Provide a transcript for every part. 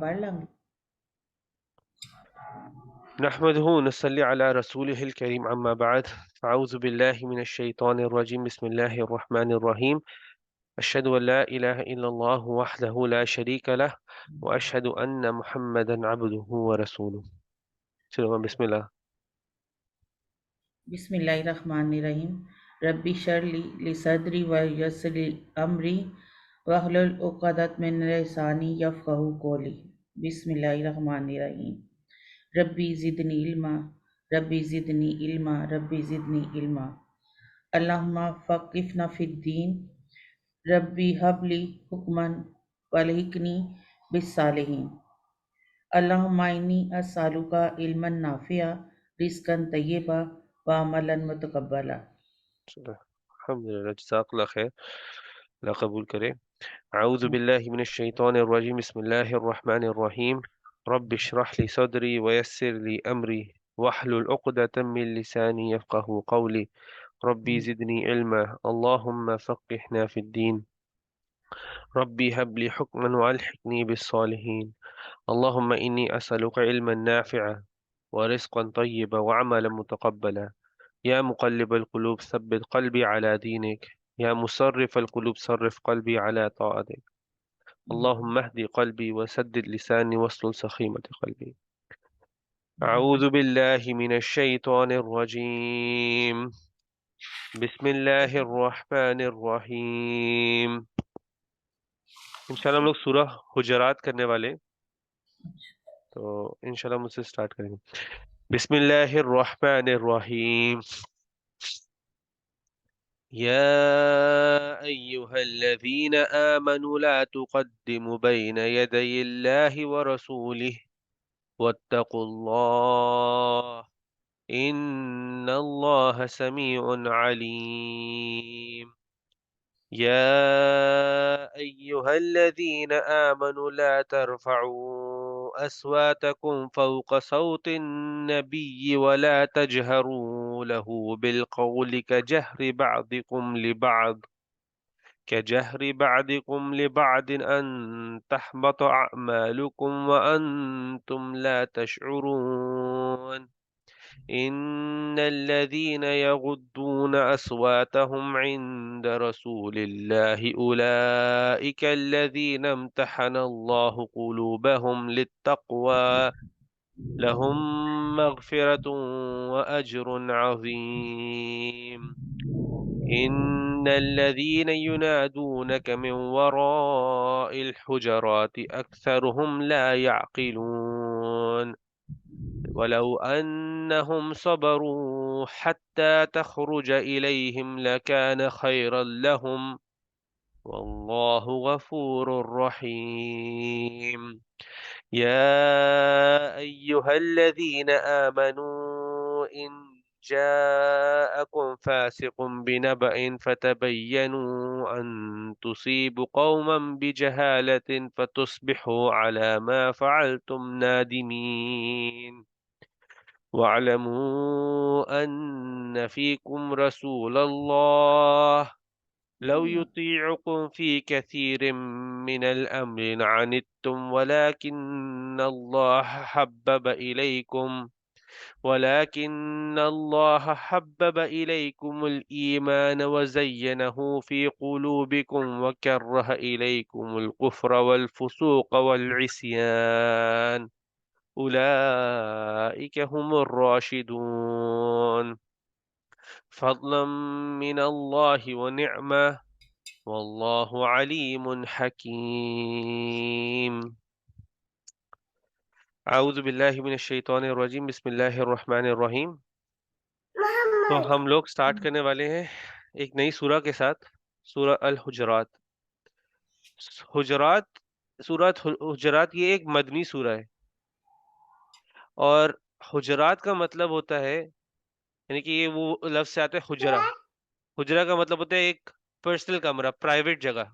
پڑھ لیں گے؟ نحمده ونصلي على رسوله الكريم أما بعد أعوذ بالله من الشيطان الرجيم بسم الله الرحمن الرحيم أشهد أن لا إله إلا الله وحده لا شريك له وأشهد أن محمدا عبده ورسوله بسم الله. بسم اللہ الرحمن الرحیم ربی اشرح لی صدری ویسر لی امری واحلل عقدۃ من لسانی یفقہوا قولی بسم اللہ الرحمن الرحیم ربی زدنی علما ربی زدنی علما ربی زدنی علما اللہم فقہنا فی الدین ربی ہب لی حکما والحقنی بالصالحین اللہم انی اسألک علما نافعا رزقا طیبا وعملا متقبلا. الحمد لله جزاك الله خير. لا قبول کرے. أعوذ بالله من الشيطان الرجيم بسم الله الرحمن الرحيم رب اشرح لي صدري ويسر لي أمري واحلل عقدة من لساني يفقه قولي ربي زدني علما اللهم فقهنا في الدين ربي هب لي حكما والحقني بالصالحين اللهم إني أسألك علما نافعا ورزقا طيبا وعملا متقبلا يا مقلب القلوب ثبت قلبي على دينك يا مصرف القلوب صرف قلبي على طاعتك اللهم اهد قلبي وسدد لساني واسلل سخيمة قلبي. أعوذ بالله من الشيطان الرجيم بسم الله الرحمن الرحيم. انشاءاللہ ہم لوگ سورہ حجرات کرنے والے تو انشاءاللہ مجھ سے سٹارٹ کریں گے. بسم اللہ الرحمن الرحیم يا أيها الذين آمنوا لا تقدموا بين يدي الله ورسوله واتقوا الله إن الله سميع عليم. يا أيها الذين آمنوا لا ترفعوا أصواتكم فوق صوت النبي ولا تجهروا له بالقول كجهر بعضكم لبعض أن تحبط أعمالكم وأنتم لا تشعرون. إن الذين يغضون أصواتهم عند رسول الله أولئك الذين امتحن الله قلوبهم للتقوى لهم مغفرة وأجر عظيم. إن الذين ينادونك من وراء الحجرات أكثرهم لا يعقلون. ولو أنهم صبروا حتى تخرج إليهم لكان خيرا لهم والله غفور رحيم. يا أيها الذين آمنوا إن جاءكم فاسق بنبأ فتبينوا أن تصيبوا قوما بجهالة فتصبحوا على ما فعلتم نادمين. واعلموا أن فيكم رسول الله لو يطيعكم في كثير من الأمر عنتم ولكن الله حبب إليكم الإيمان وزينه في قلوبكم وكره إليكم الكفر والفسوق والعصيان أولئك هم الراشدون فضلا من الله ونعمة والله عليم حكيم. اعوذ باللہ من الشیطان الرجیم بسم اللہ الرحمن الرحیم. تو ہم لوگ سٹارٹ کرنے والے ہیں ایک نئی سورہ کے ساتھ، سورہ الحجرات. سورہ حجرات یہ ایک مدنی سورہ ہے، اور حجرات کا مطلب ہوتا ہے، یعنی کہ یہ وہ لفظ سے آتا ہے حجرہ. حجرہ کا مطلب ہوتا ہے ایک پرسنل کمرہ، پرائیویٹ جگہ،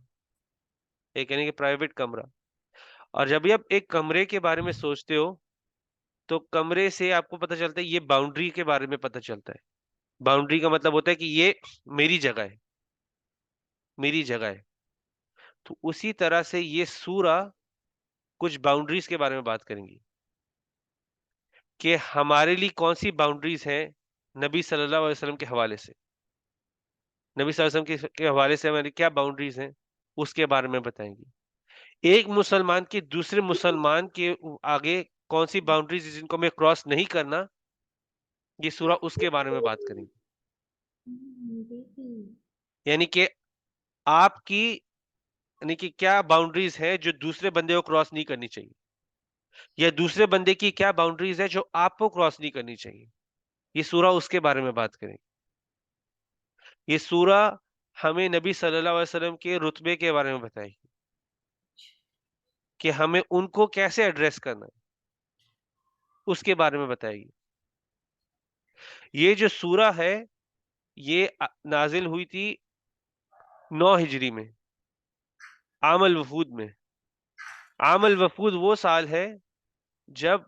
ایک یعنی کہ پرائیویٹ کمرہ. اور جب بھی آپ ایک کمرے کے بارے میں سوچتے ہو تو کمرے سے آپ کو پتہ چلتا ہے، یہ باؤنڈری کے بارے میں پتہ چلتا ہے. باؤنڈری کا مطلب ہوتا ہے کہ یہ میری جگہ ہے، میری جگہ ہے. تو اسی طرح سے یہ سورہ کچھ باؤنڈریز کے بارے میں بات کریں گی کہ ہمارے لیے کون سی باؤنڈریز ہیں نبی صلی اللہ علیہ وسلم کے حوالے سے، نبی صلی اللہ علیہ وسلم کے حوالے سے ہماری کیا باؤنڈریز ہیں اس کے بارے میں بتائیں گی. ایک مسلمان کی دوسرے مسلمان کے آگے کون سی باؤنڈریز جن کو ہمیں کراس نہیں کرنا، یہ سورہ اس کے بارے میں بات کریں گے. یعنی کہ آپ کی، یعنی کہ کیا باؤنڈریز ہے جو دوسرے بندے کو کراس نہیں کرنی چاہیے، یا دوسرے بندے کی کیا باؤنڈریز ہے جو آپ کو کراس نہیں کرنی چاہیے. یہ سورہ اس کے بارے میں بات کریں گے. یہ سورہ ہمیں نبی صلی اللہ علیہ وسلم کے رتبے کے بارے میں بتائے گی کہ ہمیں ان کو کیسے ایڈریس کرنا ہے، اس کے بارے میں بتائے گی. یہ جو سورہ ہے یہ نازل ہوئی تھی 9 ہجری میں، عام الوفود میں. عام الوفود وہ سال ہے جب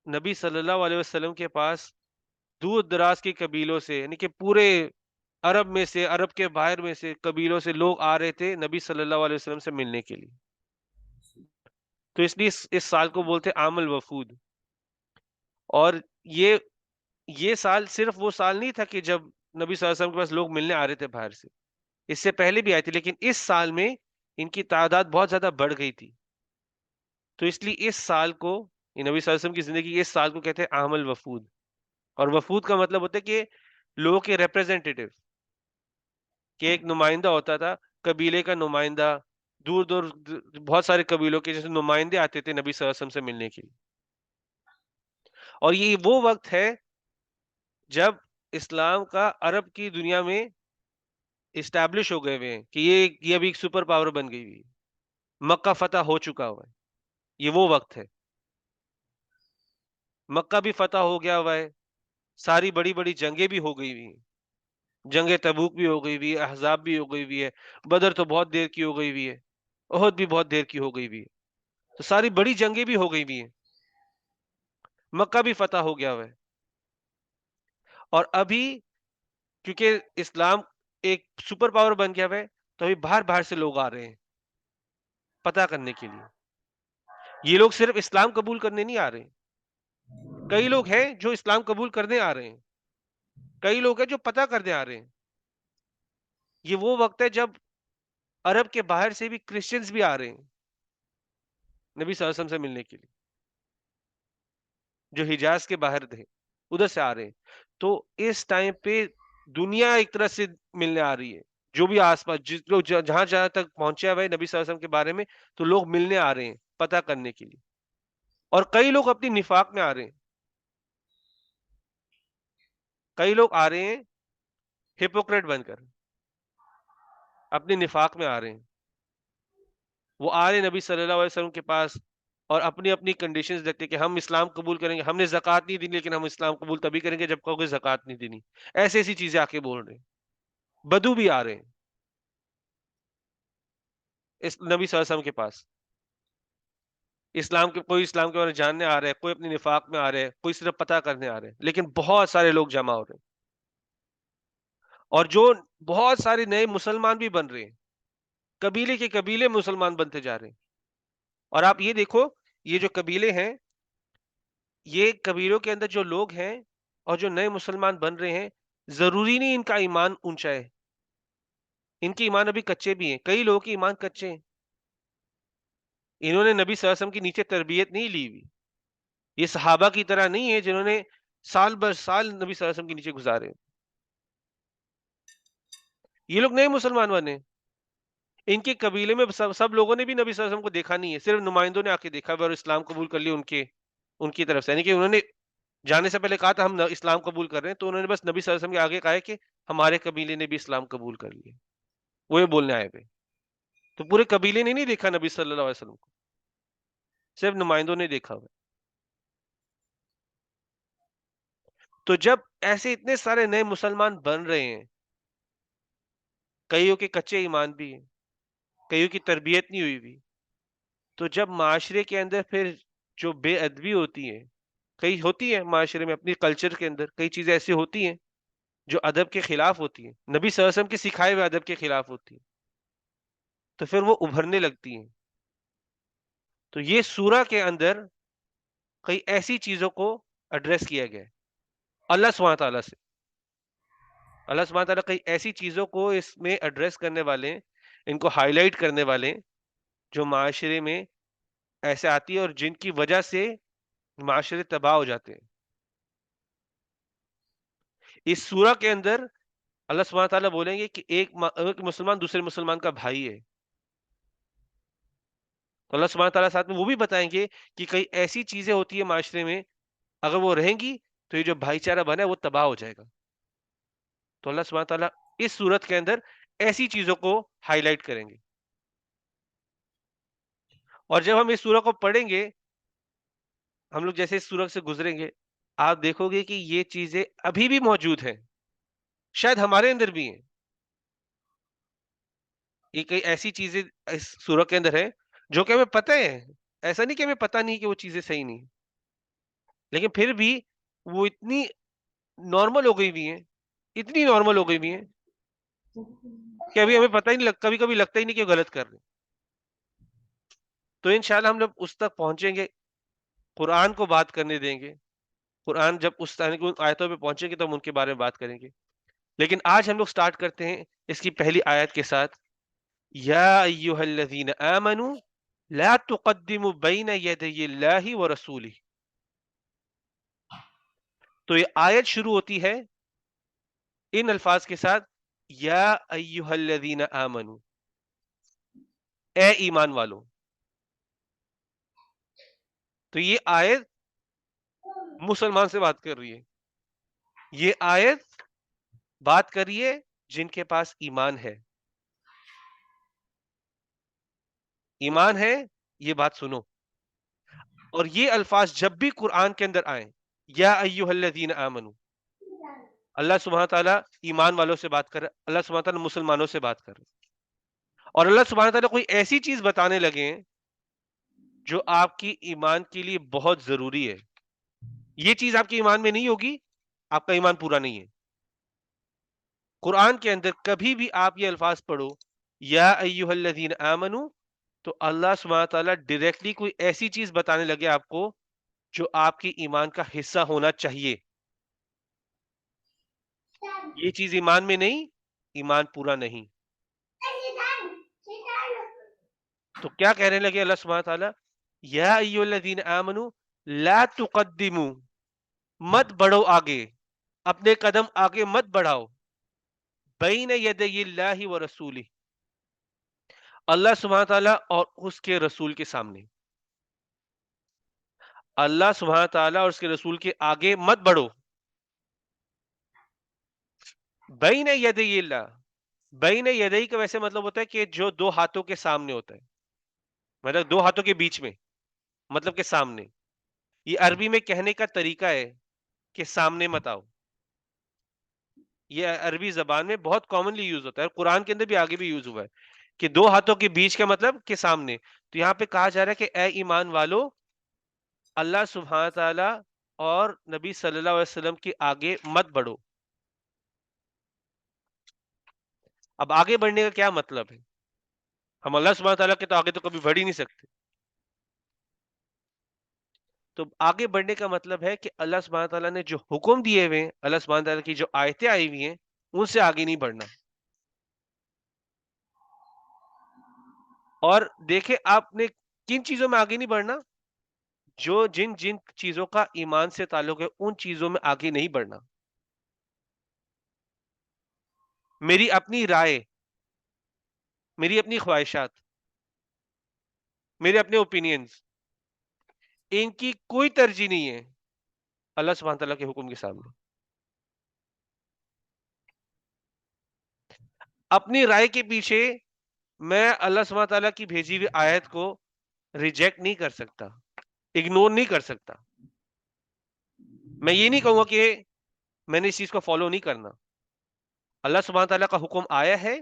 نبی صلی اللہ علیہ وسلم کے پاس دور دراز کے قبیلوں سے، یعنی کہ پورے عرب میں سے، عرب کے باہر میں سے قبیلوں سے لوگ آ رہے تھے نبی صلی اللہ علیہ وسلم سے ملنے کے لیے. تو اس لیے اس سال کو بولتے عام الوفود. اور یہ سال صرف وہ سال نہیں تھا کہ جب نبی صلی اللہ علیہ وسلم کے پاس لوگ ملنے آ رہے تھے باہر سے، اس سے پہلے بھی آئے تھے، لیکن اس سال میں ان کی تعداد بہت زیادہ بڑھ گئی تھی. تو اس لیے اس سال کو، یہ نبی صلی اللہ علیہ وسلم کی زندگی اس سال کو کہتے ہیں عام الوفود. اور وفود کا مطلب ہوتا ہے کہ لوگوں کے ریپرزینٹیٹیو، کہ ایک نمائندہ ہوتا تھا، قبیلے کا نمائندہ، دور دور بہت سارے قبیلوں کے جیسے نمائندے آتے تھے نبی صلی اللہ علیہ وسلم سے ملنے کے لیے. اور یہ وہ وقت ہے جب اسلام کا عرب کی دنیا میں اسٹیبلش ہو گئے ہوئے ہیں، کہ یہ ابھی ایک سپر پاور بن گئی ہوئی ہے، مکہ فتح ہو چکا ہوا ہے. یہ وہ وقت ہے، مکہ بھی فتح ہو گیا ہوا ہے، ساری بڑی بڑی جنگیں بھی ہو گئی ہوئی ہیں، جنگ تبوک بھی ہو گئی ہوئی ہے، احزاب بھی ہو گئی ہوئی ہے، بدر تو بہت دیر کی ہو گئی ہوئی ہے، احد بھی بہت دیر کی ہو گئی ہوئی ہے. تو ساری بڑی جنگیں بھی ہو گئی ہوئی ہیں، مکہ بھی فتح ہو گیا ہوا ہے. اور ابھی کیونکہ اسلام ایک سپر پاور بن گیا ہوا ہے، تو ابھی باہر باہر سے لوگ آ رہے ہیں پتہ کرنے کے لیے. یہ لوگ صرف اسلام قبول کرنے نہیں آ رہے ہیں، کئی لوگ ہیں جو اسلام قبول کرنے آ رہے ہیں، کئی لوگ ہیں جو پتہ کرنے آ رہے ہیں. یہ وہ وقت ہے جب عرب کے باہر سے بھی کرسچنز بھی آ رہے ہیں نبی صلی اللہ علیہ وسلم سے ملنے کے لیے، جو حجاز کے باہر تھے ادھر سے آ رہے ہیں. تو اس ٹائم پہ دنیا ایک طرح سے ملنے آ رہی ہے، جو بھی آس پاس جس لوگ جہاں جہاں تک پہنچے ہوئے نبی صلی اللہ علیہ وسلم کے بارے میں، تو لوگ ملنے آ رہے ہیں پتہ کرنے کے لیے. اور کئی لوگ اپنی نفاق میں آ رہے ہیں، کئی لوگ آ رہے ہیں ہپوکریٹ بن کر، اپنے نفاق میں آ رہے ہیں. وہ آ رہے نبی صلی اللہ علیہ وسلم کے پاس اور اپنی اپنی کنڈیشنز دیکھتے کہ ہم اسلام قبول کریں گے، ہم نے زکوٰۃ نہیں دینی لیکن ہم اسلام قبول تبھی کریں گے جب کہو گے زکوٰۃ نہیں دینی. ایسی ایسی چیزیں آ کے بول رہے ہیں. بدو بھی آ رہے ہیں اس نبی صلی اللہ علیہ وسلم کے پاس، کوئی اسلام کے بارے میں جاننے آ رہے ہیں، کوئی اپنی نفاق میں آ رہے ہیں، کوئی صرف پتہ کرنے آ رہے ہیں، لیکن بہت سارے لوگ جمع ہو رہے ہیں. اور جو بہت سارے نئے مسلمان بھی بن رہے ہیں، قبیلے کے قبیلے مسلمان بنتے جا رہے ہیں. اور آپ یہ دیکھو، یہ جو قبیلے ہیں، یہ قبیلوں کے اندر جو لوگ ہیں اور جو نئے مسلمان بن رہے ہیں، ضروری نہیں ان کا ایمان اونچا ہے، ان کے ایمان ابھی کچے بھی ہیں. کئی لوگوں کے ایمان کچے ہیں، انہوں نے نبی صلی اللہ علیہ وسلم کی نیچے تربیت نہیں لی ہوئی. یہ صحابہ کی طرح نہیں ہے جنہوں نے سال بر سال نبی صلی اللہ علیہ وسلم کے نیچے گزارے. یہ لوگ نئے مسلمان بنے. ان کے قبیلے میں سب لوگوں نے بھی نبی صلی اللہ علیہ وسلم کو دیکھا نہیں ہے، صرف نمائندوں نے آ کے دیکھا اور اسلام قبول کر لیا ان کی طرف سے. یعنی کہ انہوں نے جانے سے پہلے کہا تھا ہم اسلام قبول کر رہے ہیں، تو انہوں نے بس نبی صلی اللہ علیہ وسلم کے آگے کہا ہے کہ ہمارے قبیلے نے بھی اسلام قبول کر لیا. وہ یہ بولنے آئے ہوئے. تو پورے قبیلے نے نہیں دیکھا نبی صلی اللہ علیہ وسلم کو، صرف نمائندوں نے دیکھا ہوا. تو جب ایسے اتنے سارے نئے مسلمان بن رہے ہیں، کئیوں کے کچے ایمان بھی ہیں، کئیوں کی تربیت نہیں ہوئی بھی، تو جب معاشرے کے اندر پھر جو بے ادبی ہوتی ہے، کئی ہوتی ہے معاشرے میں، اپنی کلچر کے اندر کئی چیزیں ایسی ہوتی ہیں جو ادب کے خلاف ہوتی ہیں، نبی صلی اللہ علیہ وسلم کے سکھائے ہوئے ادب کے خلاف ہوتی ہیں، تو پھر وہ ابھرنے لگتی ہیں. تو یہ سورہ کے اندر کئی ایسی چیزوں کو ایڈریس کیا گیا ہے اللہ سبحانہ تعالیٰ سے. اللہ سبحانہ تعالیٰ کئی ایسی چیزوں کو اس میں ایڈریس کرنے والے ہیں، ان کو ہائی لائٹ کرنے والے ہیں جو معاشرے میں ایسے آتی ہے اور جن کی وجہ سے معاشرے تباہ ہو جاتے ہیں. اس سورہ کے اندر اللہ سبحانہ تعالیٰ بولیں گے کہ ایک مسلمان دوسرے مسلمان کا بھائی ہے. تو اللہ سبحانہ تعالیٰ ساتھ میں وہ بھی بتائیں گے کہ کئی ایسی چیزیں ہوتی ہیں معاشرے میں، اگر وہ رہیں گی تو یہ جو بھائی چارہ بنا ہے وہ تباہ ہو جائے گا. تو اللہ سبحانہ تعالیٰ اس صورت کے اندر ایسی چیزوں کو ہائی لائٹ کریں گے. اور جب ہم اس سورہ کو پڑھیں گے، ہم لوگ جیسے اس سورت سے گزریں گے، آپ دیکھو گے کہ یہ چیزیں ابھی بھی موجود ہیں، شاید ہمارے اندر بھی ہیں. یہ کئی ایسی چیزیں اس سورت کے اندر ہیں جو کہ ہمیں پتہ ہے. ایسا نہیں کہ ہمیں پتہ نہیں کہ وہ چیزیں صحیح نہیں، لیکن پھر بھی وہ اتنی نارمل ہو گئی ہوئی ہیں، اتنی نارمل ہو گئی ہوئی ہیں کہ ابھی ہمیں پتہ ہی نہیں کبھی کبھی لگتا ہی نہیں کہ غلط کر رہے. تو انشاءاللہ ہم لوگ اس تک پہنچیں گے، قرآن کو بات کرنے دیں گے. قرآن جب اس طرح کی آیتوں پہ پہنچیں گے تو ہم ان کے بارے میں بات کریں گے. لیکن آج ہم لوگ سٹارٹ کرتے ہیں اس کی پہلی آیت کے ساتھ، یا ایھا الذین آمنوا لا تقدموا بین یدی اللہ ورسولہ. تو یہ آیت شروع ہوتی ہے ان الفاظ کے ساتھ، یا ایھا الذین آمنوا، اے ایمان والو. تو یہ آیت مسلمان سے بات کر رہی ہے، یہ آیت بات کریے جن کے پاس ایمان ہے. ایمان ہے، یہ بات سنو. اور یہ الفاظ جب بھی قرآن کے اندر آئیں، یا ایھا الذین آمنوا، اللہ سبحانہ تعالیٰ ایمان والوں سے بات کر رہا ہے، اللہ سبحانہ تعالیٰ مسلمانوں سے بات کر رہا ہے. اور اللہ سبحانہ تعالیٰ کوئی ایسی چیز بتانے لگے ہیں جو آپ کی ایمان کے لیے بہت ضروری ہے. یہ چیز آپ کے ایمان میں نہیں ہوگی، آپ کا ایمان پورا نہیں ہے. قرآن کے اندر کبھی بھی آپ یہ الفاظ پڑھو، یا ایھا الذین آمنوا، تو اللہ سبحانہ تعالیٰ ڈائریکٹلی کوئی ایسی چیز بتانے لگے آپ کو جو آپ کے ایمان کا حصہ ہونا چاہیے. یہ چیز ایمان میں نہیں، ایمان پورا نہیں. تو کیا کہنے لگے اللہ سبحانہ تعالیٰ، یا ایھا الذین آمنوا لا تقدموا، مت بڑھو آگے، اپنے قدم آگے مت بڑھاؤ، بین یدی اللہ ورسولہ، اللہ سبحانہ تعالیٰ اور اس کے رسول کے سامنے. اللہ سبحانہ تعالیٰ اور اس کے رسول کے آگے مت بڑھو. بین یدی اللہ، بین یدی کا ویسے مطلب ہوتا ہے کہ جو دو ہاتھوں کے سامنے ہوتا ہے، مطلب دو ہاتھوں کے بیچ میں، مطلب کہ سامنے. یہ عربی میں کہنے کا طریقہ ہے کہ سامنے مت آؤ. یہ عربی زبان میں بہت کامنلی یوز ہوتا ہے، قرآن کے اندر بھی آگے بھی یوز ہوا ہے کہ دو ہاتھوں کے بیچ کا مطلب کہ سامنے. تو یہاں پہ کہا جا رہا ہے کہ اے ایمان والو، اللہ سبحانہ تعالی اور نبی صلی اللہ علیہ وسلم کے آگے مت بڑھو. اب آگے بڑھنے کا کیا مطلب ہے؟ ہم اللہ سبحانہ تعالیٰ کے تو آگے تو کبھی بڑھ ہی نہیں سکتے. تو آگے بڑھنے کا مطلب ہے کہ اللہ سبحانہ تعالیٰ نے جو حکم دیے ہوئے ہیں، اللہ سبحانہ تعالیٰ کی جو آیتیں آئی ہوئی ہیں، ان سے آگے نہیں بڑھنا. اور دیکھیں آپ نے کن چیزوں میں آگے نہیں بڑھنا، جو جن جن چیزوں کا ایمان سے تعلق ہے ان چیزوں میں آگے نہیں بڑھنا. میری اپنی رائے، میری اپنی خواہشات، میرے اپنے اوپینینز، ان کی کوئی ترجیح نہیں ہے اللہ سبحانہ تعالیٰ کے حکم کے سامنے. اپنی رائے کے پیچھے میں اللہ سبحانہ تعالیٰ کی بھیجی ہوئی آیت کو ریجیکٹ نہیں کر سکتا، اگنور نہیں کر سکتا. میں یہ نہیں کہوں گا کہ میں نے اس چیز کو فالو نہیں کرنا. اللہ سبحانہ تعالیٰ کا حکم آیا ہے،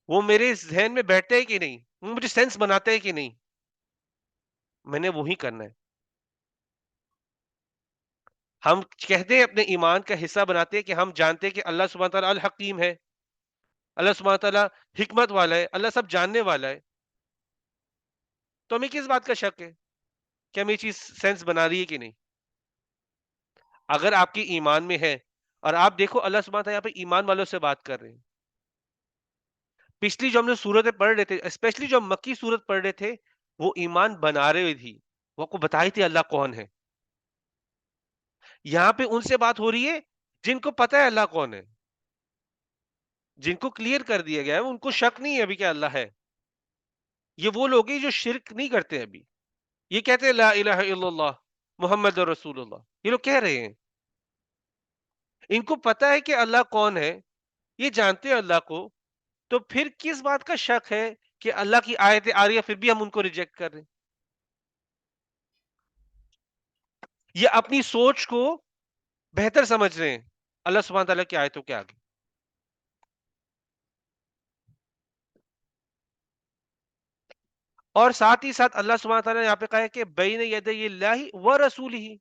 وہ میرے ذہن میں بیٹھتا ہے کہ نہیں، وہ مجھے سینس بناتا ہے کہ نہیں، میں نے وہی کرنا ہے. ہم کہتے ہیں اپنے ایمان کا حصہ بناتے ہیں کہ ہم جانتے ہیں کہ اللہ سبحانہ تعالیٰ الحکیم ہے، اللہ سبحانہ تعالیٰ حکمت والا ہے، اللہ سب جاننے والا ہے. تو ہمیں کس بات کا شک ہے کہ ہمیں یہ چیز سینس بنا رہی ہے کہ نہیں؟ اگر آپ کی ایمان میں ہے، اور آپ دیکھو اللہ سبحانہ تعالیٰ یہاں پہ ایمان والوں سے بات کر رہے ہیں. پچھلی جو ہم نے صورتیں پڑھ رہے تھے، اسپیشلی جو ہم مکی صورت پڑھ رہے تھے، وہ ایمان بنا رہے تھی، وہ آپ کو بتائی تھی اللہ کون ہے. یہاں پہ ان سے بات ہو رہی ہے جن کو پتا ہے اللہ کون ہے، جن کو کلیئر کر دیا گیا ہے، ان کو شک نہیں ہے ابھی کہ اللہ ہے. یہ وہ لوگ ہیں جو شرک نہیں کرتے ابھی، یہ کہتے ہیں لا الہ الا اللہ محمد رسول اللہ، یہ لوگ کہہ رہے ہیں. ان کو پتا ہے کہ اللہ کون ہے، یہ جانتے ہیں اللہ کو، تو پھر کس بات کا شک ہے کہ اللہ کی آیتیں آ رہی ہے پھر بھی ہم ان کو ریجیکٹ کر رہے ہیں. یہ اپنی سوچ کو بہتر سمجھ رہے ہیں اللہ سبحانہ تعالیٰ کی آیتوں کے آگے. اور ساتھ ہی ساتھ اللہ سبحانہ تعالیٰ نے یہاں پہ کہا ہے کہ بین یدی اللہ و رسولہ،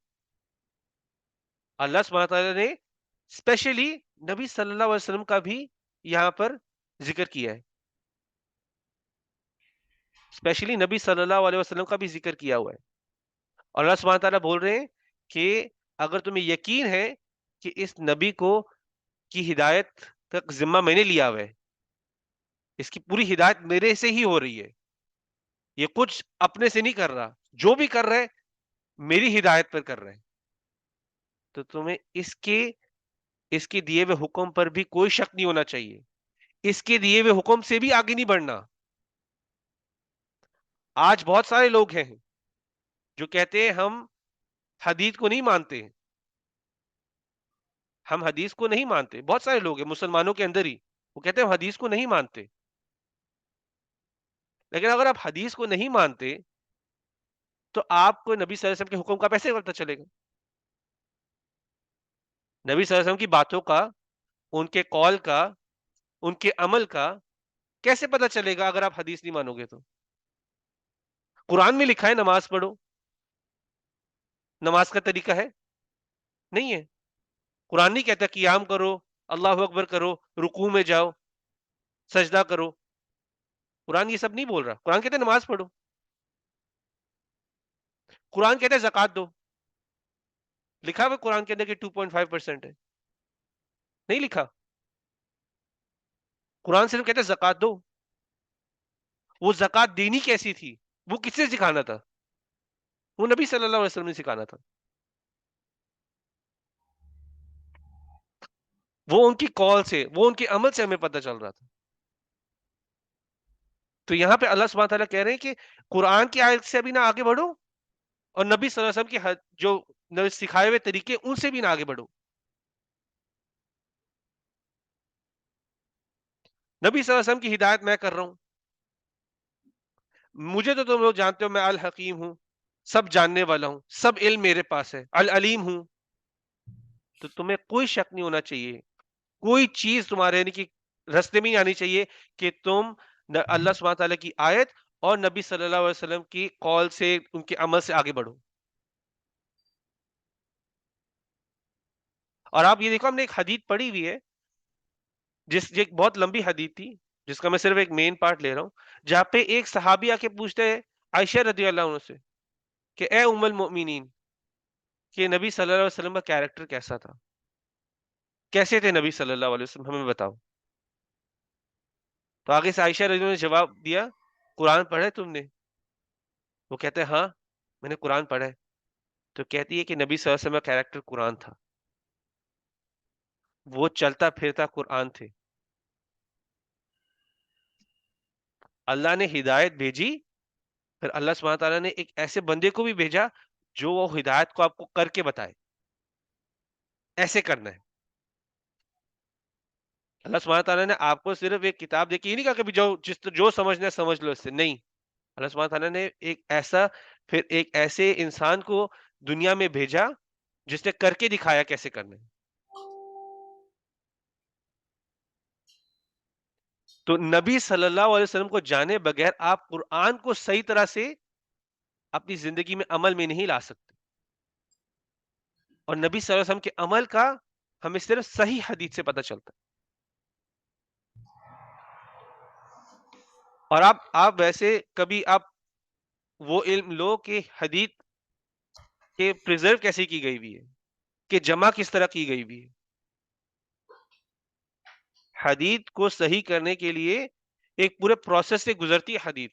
اللہ سبحانہ تعالیٰ نے اسپیشلی نبی صلی اللہ علیہ وسلم کا بھی یہاں پر ذکر کیا ہے، اسپیشلی نبی صلی اللہ علیہ وسلم کا بھی ذکر کیا ہوا ہے. اور اللہ سبحانہ تعالیٰ بول رہے ہیں کہ اگر تمہیں یقین ہے کہ اس نبی کو کی ہدایت کا ذمہ میں نے لیا ہوا ہے، اس کی پوری ہدایت میرے سے ہی ہو رہی ہے، یہ کچھ اپنے سے نہیں کر رہا، جو بھی کر رہے میری ہدایت پر کر رہے ہیں، تو تمہیں اس کے دیے ہوئے حکم پر بھی کوئی شک نہیں ہونا چاہیے، اس کے دیے ہوئے حکم سے بھی آگے نہیں بڑھنا. آج بہت سارے لوگ ہیں جو کہتے ہیں ہم حدیث کو نہیں مانتے، ہم حدیث کو نہیں مانتے. بہت سارے لوگ ہیں مسلمانوں کے اندر ہی، وہ کہتے ہیں ہم حدیث کو نہیں مانتے. لیکن اگر آپ حدیث کو نہیں مانتے تو آپ کو نبی صلی اللہ علیہ وسلم کے حکم کا کیسے پتہ چلے گا؟ نبی صلی اللہ علیہ وسلم کی باتوں کا، ان کے قول کا، ان کے عمل کا کیسے پتہ چلے گا اگر آپ حدیث نہیں مانو گے تو؟ قرآن میں لکھا ہے نماز پڑھو، نماز کا طریقہ ہے؟ نہیں ہے. قرآن نہیں کہتا قیام کرو، اللہ اکبر کرو، رکوع میں جاؤ، سجدہ کرو. قرآن یہ سب نہیں بول رہا. قرآن کہتا ہے نماز پڑھو. قرآن کہتا ہے زکوٰۃ دو. لکھا ہوا قرآن کے اندر کہ 2.5% ہے؟ نہیں لکھا. قرآن صرف کہتا ہے زکوٰۃ دو. وہ زکوٰۃ دینی کیسی تھی؟ وہ کس سے سکھانا تھا؟ وہ نبی صلی اللہ علیہ وسلم نے سکھانا تھا. وہ ان کی کال سے، وہ ان کے عمل سے ہمیں پتہ چل رہا تھا. تو یہاں پہ اللہ سبحانہ تعالیٰ کہہ رہے ہیں کہ قرآن کی آیت سے ابھی نہ آگے بڑھو، اور نبی صلی اللہ علیہ وسلم کے جو سکھائے ہوئے طریقے ان سے بھی نہ آگے بڑھو. نبی صلی اللہ علیہ وسلم کی ہدایت میں کر رہا ہوں. مجھے تو تم لوگ جانتے ہو میں الحکیم ہوں، سب جاننے والا ہوں، سب علم میرے پاس ہے، العلیم ہوں. تو تمہیں کوئی شک نہیں ہونا چاہیے، کوئی چیز تمہارے یعنی کہ رستے میں نہیں آنی چاہیے کہ تم اللہ سبحانہ تعالیٰ کی آیت اور نبی صلی اللہ علیہ وسلم کی قول سے، ان کے عمل سے آگے بڑھو. اور آپ یہ دیکھو، ہم نے ایک حدیث پڑھی ہوئی ہے، یہ ایک بہت لمبی حدیث تھی جس کا میں صرف ایک مین پارٹ لے رہا ہوں، جہاں پہ ایک صحابی آ کے پوچھتے ہیں عائشہ رضی اللہ عنہ سے کہ اے ام المؤمنین، کہ نبی صلی اللہ علیہ وسلم کا کیریکٹر کیسا تھا، کیسے تھے نبی صلی اللہ علیہ وسلم، ہمیں بتاؤ. تو آگے سے عائشہ رضی اللہ عنہ نے جواب دیا قرآن پڑھا ہے تم نے؟ وہ کہتے ہیں ہاں میں نے قرآن پڑھا ہے. تو کہتی ہے کہ نبی صلی اللہ علیہ وسلم کا کیریکٹر قرآن تھا، وہ چلتا پھرتا قرآن تھے. اللہ نے ہدایت بھیجی، پھر اللہ سبحانہ تعالیٰ نے ایک ایسے بندے کو بھی بھیجا جو وہ ہدایت کو آپ کو کر کے بتائے ایسے کرنا ہے. اللہ سبحانہ تعالیٰ نے آپ کو صرف ایک کتاب دے کے یہ نہیں کہا کہ جو سمجھنا ہے سمجھ لو اس سے، نہیں. اللہ سبحانہ تعالیٰ نے پھر ایک ایسے انسان کو دنیا میں بھیجا جس نے کر کے دکھایا کیسے کرنا ہے. تو نبی صلی اللہ علیہ وسلم کو جانے بغیر آپ قرآن کو صحیح طرح سے اپنی زندگی میں عمل میں نہیں لا سکتے. اور نبی صلی اللہ علیہ وسلم کے عمل کا ہمیں صرف صحیح حدیث سے پتہ چلتا ہے. اور آپ ویسے کبھی آپ وہ علم لو کہ حدیث کہ پریزرو کیسے کی گئی ہوئی ہے، کہ جمع کس طرح کی گئی ہوئی ہے. حدیث کو صحیح کرنے کے لیے ایک پورے پروسیس سے گزرتی ہے حدیث،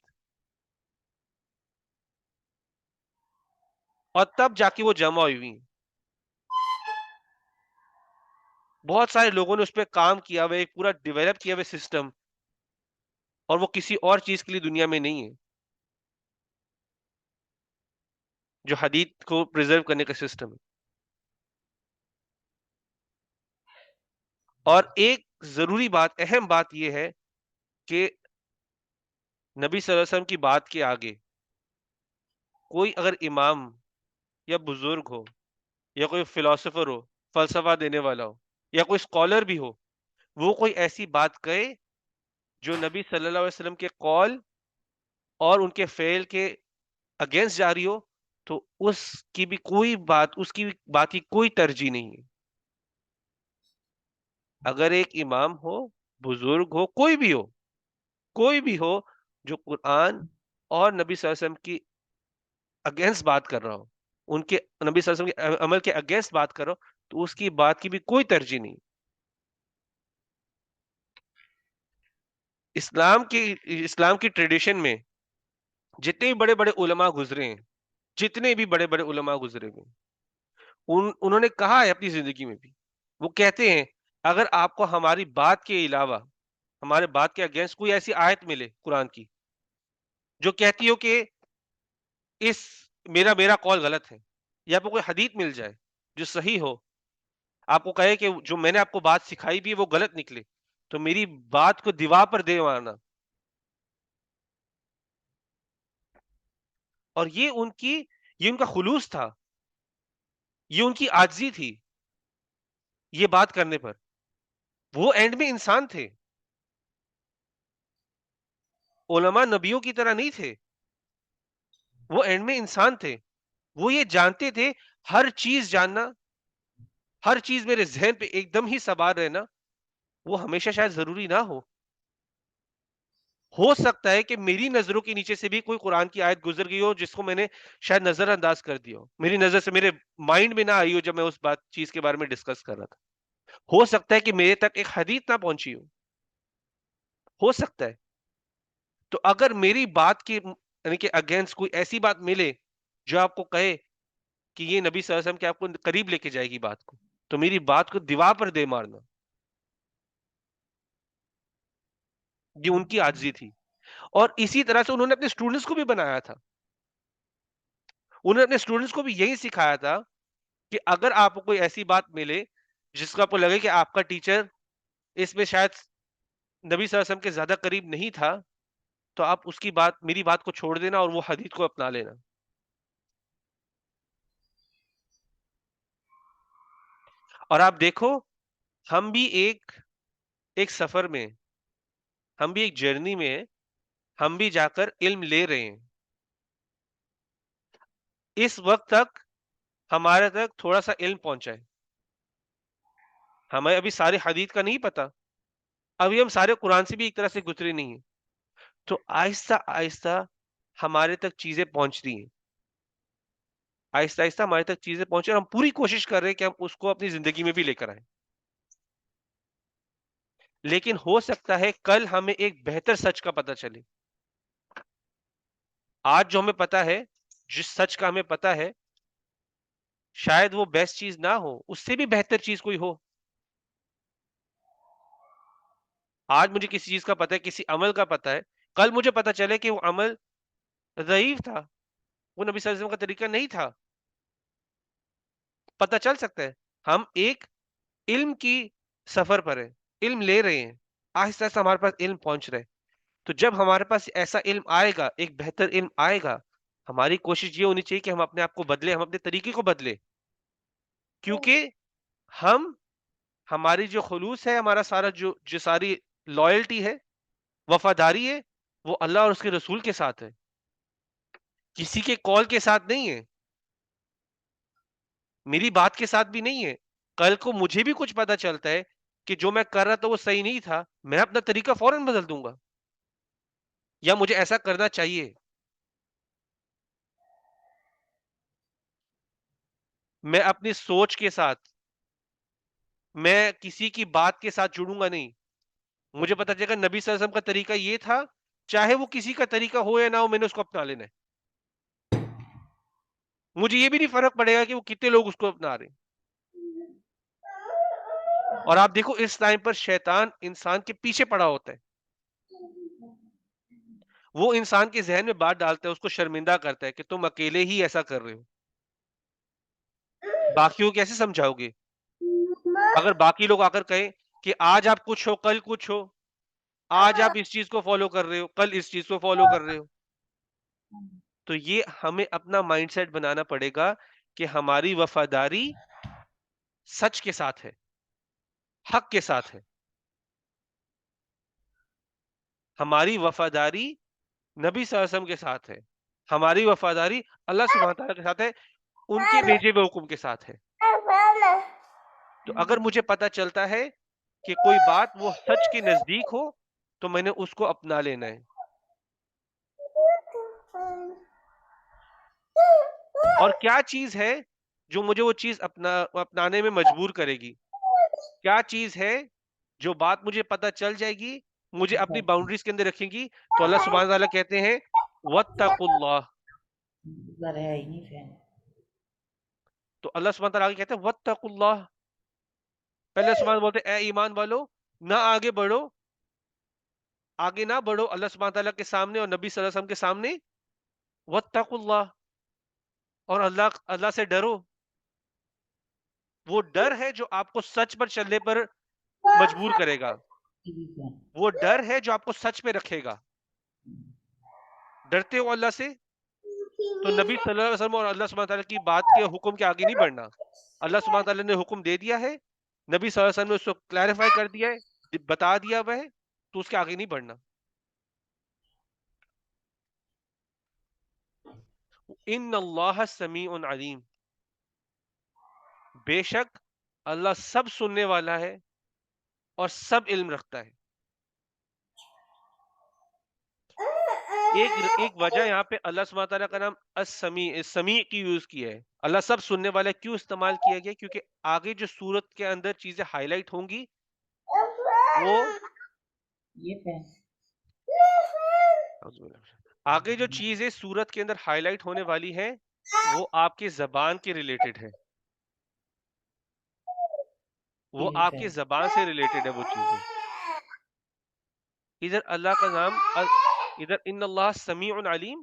اور تب جا کے وہ جمع ہوئی ہوئی. بہت سارے لوگوں نے اس پہ کام کیا ہوا، ایک پورا ڈیولپ کیا ہوا سسٹم، اور وہ کسی اور چیز کے لیے دنیا میں نہیں ہے جو حدیث کو پریزرو کرنے کا سسٹم ہے. اور ایک ضروری بات، اہم بات یہ ہے کہ نبی صلی اللہ علیہ وسلم کی بات کے آگے کوئی اگر امام یا بزرگ ہو، یا کوئی فلاسفر ہو، فلسفہ دینے والا ہو، یا کوئی اسکالر بھی ہو، وہ کوئی ایسی بات کہے جو نبی صلی اللہ علیہ وسلم کے قول اور ان کے فعل کے اگینسٹ جا رہی ہو، تو اس کی بھی کوئی بات، اس کی بھی بات کی کوئی ترجیح نہیں ہے. اگر ایک امام ہو، بزرگ ہو، کوئی بھی ہو جو قرآن اور نبی صلی اللہ علیہ وسلم کی اگینسٹ بات کر رہا ہو، ان کے نبی صلی اللہ علیہ وسلم کے عمل کے اگینسٹ بات کر رہا ہو، تو اس کی بات کی بھی کوئی ترجیح نہیں. اسلام کی ٹریڈیشن میں جتنے بھی بڑے بڑے علماء گزرے ہیں، جتنے بھی بڑے بڑے علماء گزرے ہوئے انہوں نے کہا ہے اپنی زندگی میں بھی، وہ کہتے ہیں اگر آپ کو ہماری بات کے علاوہ، ہمارے بات کے اگینسٹ کوئی ایسی آیت ملے قرآن کی جو کہتی ہو کہ اس میرا قول غلط ہے، یا آپ کو کوئی حدیث مل جائے جو صحیح ہو، آپ کو کہے کہ جو میں نے آپ کو بات سکھائی بھی ہے وہ غلط نکلے، تو میری بات کو دیوار پر دے مارنا. اور یہ ان کا خلوص تھا، یہ ان کی عاجزی تھی یہ بات کرنے پر. وہ اینڈ میں انسان تھے، علماء نبیوں کی طرح نہیں تھے، وہ اینڈ میں انسان تھے. وہ یہ جانتے تھے ہر چیز جاننا، ہر چیز میرے ذہن پہ ایک دم ہی سوار رہنا، وہ ہمیشہ شاید ضروری نہ ہو سکتا ہے کہ میری نظروں کے نیچے سے بھی کوئی قرآن کی آیت گزر گئی ہو جس کو میں نے شاید نظر انداز کر دیا ہو، میری نظر سے میرے مائنڈ میں نہ آئی ہو جب میں اس چیز کے بارے میں ڈسکس کر رہا تھا. ہو سکتا ہے کہ میرے تک ایک حدیث نہ پہنچی ہو سکتا ہے. تو اگر میری بات کے یعنی کہ اگینسٹ کوئی ایسی بات ملے جو آپ کو کہے کہ یہ نبی صلی اللہ علیہ وسلم کے آپ کو قریب لے کے جائے گی بات کو، تو میری بات کو دیوار پر دے مارنا. یہ ان کی عاجزی تھی. اور اسی طرح سے انہوں نے اپنے اسٹوڈنٹس کو بھی بنایا تھا، انہوں نے اپنے اسٹوڈنٹس کو بھی یہی سکھایا تھا کہ اگر آپ کو کوئی ایسی بات ملے جس کو آپ کو لگے کہ آپ کا ٹیچر اس میں شاید نبی صلی اللہ علیہ وسلم کے زیادہ قریب نہیں تھا، تو آپ اس کی بات، میری بات کو چھوڑ دینا اور وہ حدیث کو اپنا لینا. اور آپ دیکھو، ہم بھی ایک سفر میں، ہم بھی ایک جرنی میں ہیں، ہم بھی جا کر علم لے رہے ہیں. اس وقت تک ہمارے تک تھوڑا سا علم پہنچا ہے، ہمیں ابھی سارے حدیث کا نہیں پتا، ابھی ہم سارے قرآن سے بھی ایک طرح سے گزرے نہیں ہیں. تو آہستہ آہستہ ہمارے تک چیزیں پہنچ رہی ہیں، آہستہ آہستہ ہمارے تک چیزیں پہنچے، اور ہم پوری کوشش کر رہے ہیں کہ ہم اس کو اپنی زندگی میں بھی لے کر آئیں. لیکن ہو سکتا ہے کل ہمیں ایک بہتر سچ کا پتہ چلے. آج جو ہمیں پتا ہے، جس سچ کا ہمیں پتا ہے، شاید وہ بیسٹ چیز نہ ہو، اس سے بھی بہتر چیز کوئی ہو. آج مجھے کسی چیز کا پتا ہے، کسی عمل کا پتا ہے، کل مجھے پتا چلے کہ وہ عمل ضعیف تھا، وہ نبی صلی اللہ علیہ وسلم کا طریقہ نہیں تھا، پتا چل سکتا ہے. ہم ایک علم کی سفر پر ہیں، علم لے رہے ہیں، آہستہ آہستہ ہمارے پاس علم پہنچ رہے. تو جب ہمارے پاس ایسا علم آئے گا، ایک بہتر علم آئے گا، ہماری کوشش یہ ہونی چاہیے کہ ہم اپنے آپ کو بدلے، ہم اپنے طریقے کو بدلے. کیونکہ ہماری جو خلوص ہے، ہمارا سارا جو ساری لائلٹی ہے، وفاداری ہے، وہ اللہ اور اس کے رسول کے ساتھ ہے، کسی کے کال کے ساتھ نہیں ہے، میری بات کے ساتھ بھی نہیں ہے. کل کو مجھے بھی کچھ پتا چلتا ہے کہ جو میں کر رہا تھا وہ صحیح نہیں تھا، میں اپنا طریقہ فوراً بدل دوں گا، یا مجھے ایسا کرنا چاہیے. میں اپنی سوچ کے ساتھ، میں کسی کی بات کے ساتھ جڑوں گا نہیں. مجھے پتا چلے گا نبی صلی اللہ علیہ وسلم کا طریقہ یہ تھا، چاہے وہ کسی کا طریقہ ہو یا نہ ہو، میں نے اس کو اپنا لینا ہے. مجھے یہ بھی نہیں فرق پڑے گا کہ وہ کتنے لوگ اس کو اپنا رہے ہیں. اور آپ دیکھو اس ٹائم پر شیطان انسان کے پیچھے پڑا ہوتا ہے. وہ انسان کے ذہن میں بات ڈالتا ہے، اس کو شرمندہ کرتا ہے کہ تم اکیلے ہی ایسا کر رہے ہو. باقیوں کو کیسے سمجھاؤ گے؟ اگر باقی لوگ آ کر کہیں کہ آج آپ کچھ ہو کل کچھ ہو، آج آپ اس چیز کو فالو کر رہے ہو کل اس چیز کو فالو کر رہے ہو، تو یہ ہمیں اپنا مائنڈ سیٹ بنانا پڑے گا کہ ہماری وفاداری سچ کے ساتھ ہے، حق کے ساتھ ہے. ہماری وفاداری نبی صلی اللہ علیہ وسلم کے ساتھ ہے، ہماری وفاداری اللہ سبحانہ تعالیٰ کے ساتھ ہے، ان کے بھیجے ہوئے حکم کے ساتھ ہے. تو اگر مجھے پتا چلتا ہے کہ کوئی بات وہ سچ کے نزدیک ہو تو میں نے اس کو اپنا لینا ہے. اور کیا چیز ہے جو مجھے وہ چیز اپنانے میں مجبور کرے گی؟ کیا چیز ہے جو بات مجھے پتا چل جائے گی، مجھے اپنی باؤنڈریز کے اندر رکھیں گی؟ تو اللہ سبحانہ تعالیٰ کہتے ہیں وَاتَّقُوا اللَّهَ. تو اللہ سبحانہ تعالیٰ کہتے ہیں وَاتَّقُوا اللَّهَ. پہلے سبحانہ بولتے اے ایمان والو نہ آگے بڑھو، آگے نہ بڑھو اللہ سبحانہ تعالیٰ کے سامنے اور نبی صلی اللہ علیہ وسلم کے سامنے. وَاتَّقُوا اللَّهَ، اور اللہ سے ڈرو. وہ ڈر ہے جو آپ کو سچ پر چلنے پر مجبور کرے گا، وہ ڈر ہے جو آپ کو سچ پہ رکھے گا. ڈرتے ہو اللہ سے تو نبی صلی اللہ علیہ وسلم اور اللہ سبحانہ تعالیٰ کی بات کے حکم کے آگے نہیں بڑھنا. اللہ سبحانہ تعالیٰ نے حکم دے دیا ہے، نبی صلی اللہ علیہ وسلم نے اس کو کلیریفائی کر دیا ہے، بتا دیا ہوا ہے، تو اس کے آگے نہیں بڑھنا. ان اللہ سمیع علیم، بے شک اللہ سب سننے والا ہے اور سب علم رکھتا ہے. ایک وجہ یہاں پہ اللہ سبحانہ تعالیٰ کا نام السمیع سمیع کی یوز کیا ہے، اللہ سب سننے والا کیوں استعمال کیا گیا؟ کیونکہ آگے جو صورت کے اندر چیزیں ہائی لائٹ ہوں گی وہ آگے جو چیزیں صورت کے اندر ہائی لائٹ ہونے والی ہیں وہ آپ کی زبان کے ریلیٹڈ ہے، وہ آپ کی زبان سے ریلیٹڈ ہے وہ چیزیں. ادھر اللہ کا نام ادھر ان اللہ سمیع علیم،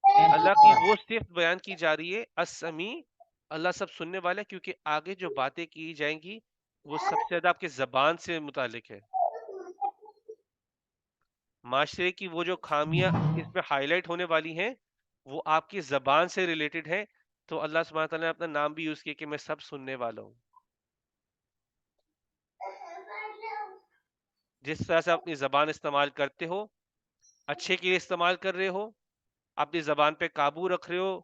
اللہ کی وہ صفت بیان کی جا رہی ہے السمیع، اللہ سب سننے والا ہے، کیونکہ آگے جو باتیں کی جائیں گی وہ سب سے زیادہ آپ کے زبان سے متعلق ہے. معاشرے کی وہ جو خامیاں اس میں ہائی لائٹ ہونے والی ہیں وہ آپ کی زبان سے ریلیٹڈ ہے. تو اللہ سبحانہ تعالیٰ نے اپنا نام بھی یوز کیا کہ میں سب سننے والا ہوں. جس طرح سے اپنی زبان استعمال کرتے ہو، اچھے کے لیے استعمال کر رہے ہو، اپنی زبان پہ قابو رکھ رہے ہو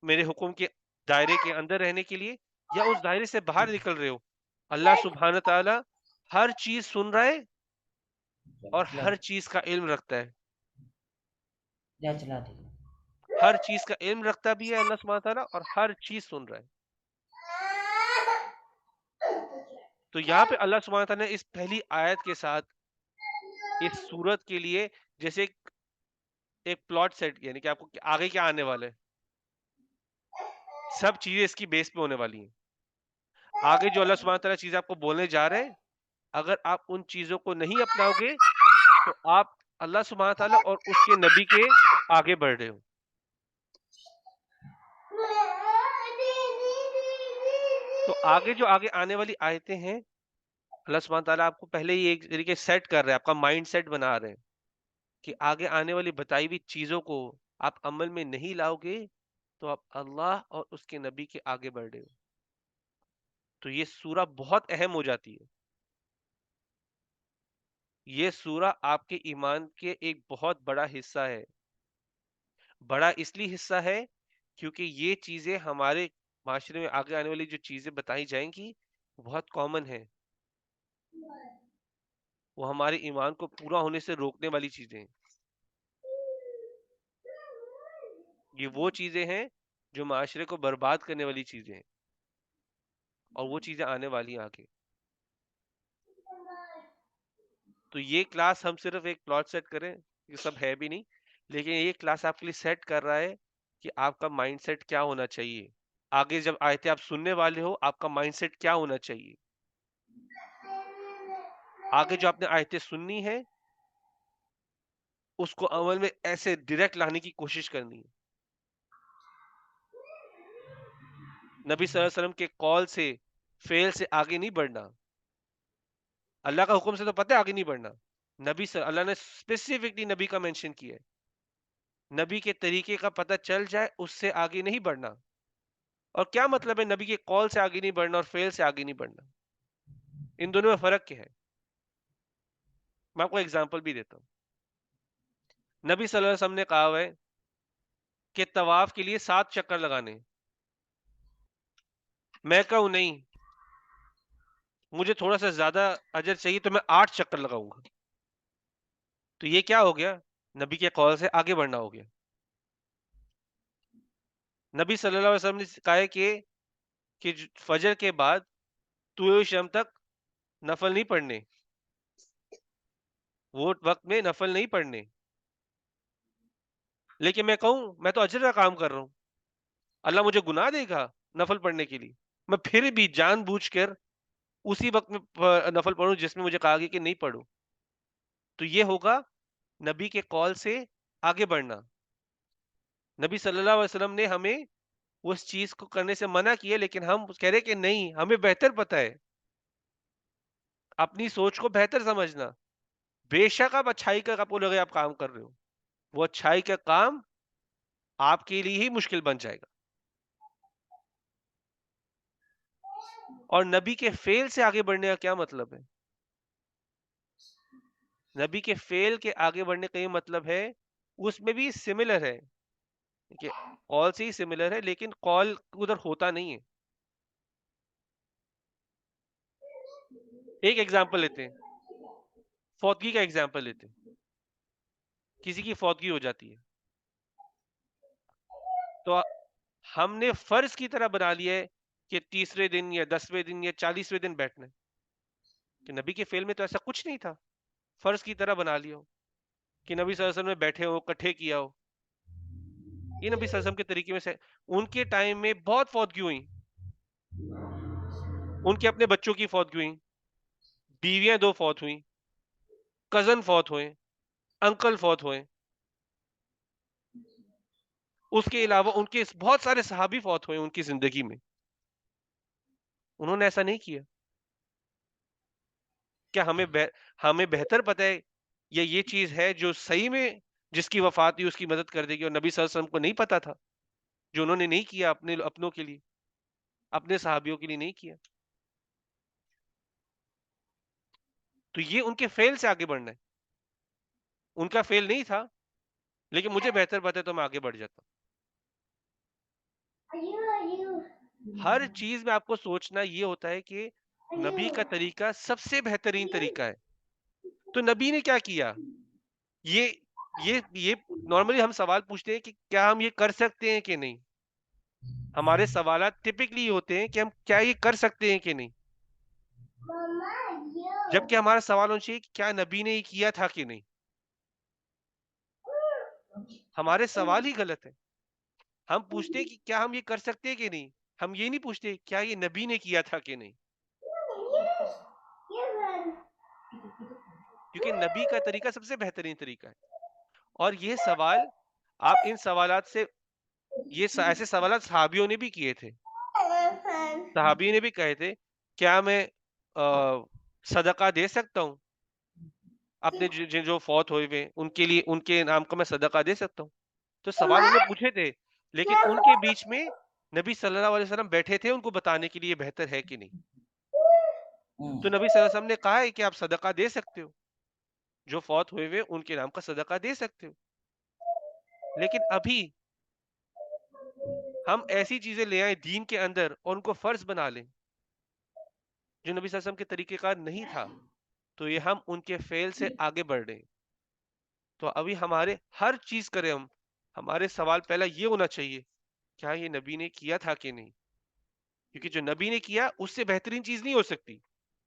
میرے حکم کے دائرے کے اندر رہنے کے لیے، یا اس دائرے سے باہر نکل رہے ہو، اللہ سبحانہ تعالیٰ ہر چیز سن رہا ہے اور ہر چیز کا علم رکھتا ہے. ہر چیز کا علم رکھتا بھی ہے اللہ سبحانہ تعالیٰ اور ہر چیز سن رہا ہے. تو یہاں پہ اللہ سبحانہ تعالیٰ نے اس پہلی آیت کے ساتھ اس صورت کے لیے جیسے ایک پلاٹ سیٹ کیا، یعنی کہ آپ کو آگے کیا آنے والا ہے، سب چیزیں اس کی بیس پہ ہونے والی ہیں. آگے جو اللہ سبحانہ تعالیٰ چیزیں آپ کو بولنے جا رہے ہیں، اگر آپ ان چیزوں کو نہیں اپناؤ گے تو آپ اللہ سبحانہ تعالیٰ اور اس کے نبی کے آگے بڑھ رہے ہو. تو آگے جو آگے آنے والی آیتیں ہیں اللہ سبحانہ تعالیٰ آپ کو پہلے ہی ایک طریقے سیٹ کر رہے ہیں، آپ کا مائنڈ سیٹ بنا رہے ہیں کہ آگے آنے والی بتائی ہوئی چیزوں کو آپ عمل میں نہیں لاؤ گے تو آپ اللہ اور اس کے نبی کے آگے بڑھ رہے ہو. تو یہ سورہ بہت اہم ہو جاتی ہے. یہ سورہ آپ کے ایمان کے ایک بہت بڑا حصہ ہے. بڑا اس لیے حصہ ہے کیونکہ یہ چیزیں ہمارے معاشرے میں آگے آنے والی جو چیزیں بتائی جائیں گی بہت کامن ہے، وہ ہمارے ایمان کو پورا ہونے سے روکنے والی چیزیں ہیں. یہ وہ چیزیں ہیں جو معاشرے کو برباد کرنے والی چیزیں ہیں. اور وہ چیزیں آنے والی ہیں آگے. تو یہ کلاس ہم صرف ایک پلاٹ سیٹ کریں، یہ سب ہے بھی نہیں، لیکن یہ کلاس آپ کے لیے سیٹ کر رہا ہے کہ آپ کا مائنڈ سیٹ کیا ہونا چاہیے. آگے جب آیتیں آپ سننے والے ہو، آپ کا مائنڈ سیٹ کیا ہونا چاہیے. آگے جو آپ نے آیتیں سننی ہے اس کو عمل میں ایسے ڈائریکٹ لانے کی کوشش کرنی ہے. نبی صلی اللہ علیہ وسلم کے قول سے، فعل سے آگے نہیں بڑھنا. اللہ کا حکم سے تو پتہ ہے آگے نہیں بڑھنا. اللہ نے اسپیسیفکلی نبی کا مینشن کیا ہے. نبی کے طریقے کا پتہ چل جائے اس سے آگے نہیں بڑھنا. اور کیا مطلب ہے نبی کے قول سے آگے نہیں بڑھنا اور فعل سے آگے نہیں بڑھنا؟ ان دونوں میں فرق کیا ہے؟ میں آپ کو ایگزامپل بھی دیتا ہوں. نبی صلی اللہ علیہ وسلم نے کہا ہے کہ طواف کے لیے 7 چکر لگانے. میں کہوں نہیں، مجھے تھوڑا سا زیادہ اجر چاہیے تو میں 8 چکر لگاؤں گا. تو یہ کیا ہو گیا؟ نبی کے قول سے آگے بڑھنا ہو گیا. نبی صلی اللہ علیہ وسلم نے کہا ہے کہ فجر کے بعد طلوع شام تک نفل نہیں پڑھنے، وہ وقت میں نفل نہیں پڑھنے. لیکن میں کہوں میں تو اجر کا کام کر رہا ہوں، اللہ مجھے گناہ دے گا نفل پڑھنے کے لیے، میں پھر بھی جان بوجھ کر اسی وقت میں نفل پڑھوں جس میں مجھے کہا گیا کہ نہیں پڑھو. تو یہ ہوگا نبی کے قول سے آگے بڑھنا. نبی صلی اللہ علیہ وسلم نے ہمیں اس چیز کو کرنے سے منع کیا، لیکن ہم کہہ رہے کہ نہیں، ہمیں بہتر پتہ ہے. اپنی سوچ کو بہتر سمجھنا. بے شک آپ اچھائی کا آپ کو لگے آپ کام کر رہے ہو، وہ اچھائی کا کام آپ کے لیے ہی مشکل بن جائے گا. اور نبی کے فعل سے آگے بڑھنے کا کیا مطلب ہے؟ نبی کے فعل کے آگے بڑھنے کا یہ مطلب ہے اس میں بھی سملر ہے کہ قول سے ہی سملر ہے، لیکن قول ادھر ہوتا نہیں ہے. ایک ایگزامپل لیتے ہیں، فوتگی کا ایگزامپل لیتے ہیں. کسی کی فوتگی ہو جاتی ہے تو ہم نے فرض کی طرح بنا لیا ہے کہ 30ویں دن یا 10ویں دن یا 40ویں دن بیٹھنا ہے. کہ نبی کے فعل میں تو ایسا کچھ نہیں تھا، فرض کی طرح بنا لیا ہو کہ نبی صلی اللہ علیہ وسلم نے بیٹھے ہو، کٹھے کیا ہو. یہ نبی صلی اللہ علیہ وسلم کے طریقے میں سے ان کے ٹائم میں بہت فوتگی ہوئی، ان کے اپنے بچوں کی فوتگی ہوئی، بیویاں 2 فوت ہوئیں، کزن فوت ہوئے، انکل فوت ہوئے. اس کے علاوہ ان کے بہت سارے صحابی فوت ہوئے ان کی زندگی میں. انہوں نے ایسا نہیں کیا. کیا ہمیں بہتر پتہ ہے یہ چیز ہے جو صحیح میں جس کی وفات ہوئی اس کی مدد کر دے گی، اور نبی صلی اللہ علیہ وسلم کو نہیں پتا تھا جو انہوں نے نہیں کیا اپنوں کے لیے، اپنے صحابیوں کے لیے نہیں کیا. تو یہ ان کے فعل سے آگے بڑھنا ہے. ان کا فعل نہیں تھا لیکن مجھے بہتر پتہ ہے تو میں آگے بڑھ جاتا ہوں. ہر چیز میں آپ کو سوچنا یہ ہوتا ہے کہ نبی کا طریقہ سب سے بہترین طریقہ ہے. تو نبی نے کیا کیا؟ یہ نارملی ہم سوال پوچھتے ہیں کہ کیا ہم یہ کر سکتے ہیں کہ نہیں. ہمارے سوالات ٹپکلی ہوتے ہیں کہ ہم کیا یہ کر سکتے ہیں کہ نہیں، جبکہ ہمارا سوال ہونا چاہیے کہ کیا نبی نے یہ کیا تھا کہ نہیں. ہمارے سوال ہی غلط ہے. ہم پوچھتے ہیں کہ کیا ہم یہ کر سکتے ہیں کہ نہیں، ہم یہ نہیں پوچھتے کیا یہ نبی نے کیا تھا کہ نہیں. کیونکہ نبی کا طریقہ سب سے بہترین طریقہ ہے. اور یہ سوال آپ ان سوالات سے، یہ ایسے سوالات صحابیوں نے بھی کیے تھے. صحابی نے بھی کہے تھے کیا میں صدقہ دے سکتا ہوں اپنے جو فوت ہوئے ہوئے ان کے لیے، ان کے نام کا میں صدقہ دے سکتا ہوں. تو سوال انہوں نے پوچھے تھے، لیکن ان کے بیچ میں نبی صلی اللہ علیہ وسلم بیٹھے تھے ان کو بتانے کے لیے بہتر ہے کہ نہیں. تو نبی صلی اللہ علیہ وسلم نے کہا ہے کہ آپ صدقہ دے سکتے ہو، جو فوت ہوئے ہوئے ان کے نام کا صدقہ دے سکتے ہو. لیکن ابھی ہم ایسی چیزیں لے آئیں دین کے اندر اور ان کو فرض بنا لیں جو نبی صلی اللہ علیہ وسلم کے طریقہ کار نہیں تھا، تو یہ ہم ان کے فعل سے آگے بڑھ رہے ہیں. تو ابھی ہمارے ہر چیز کریں ہمارے سوال پہلا یہ ہونا چاہیے کیا یہ نبی نے کیا تھا کہ نہیں. کیونکہ جو نبی نے کیا اس سے بہترین چیز نہیں ہو سکتی.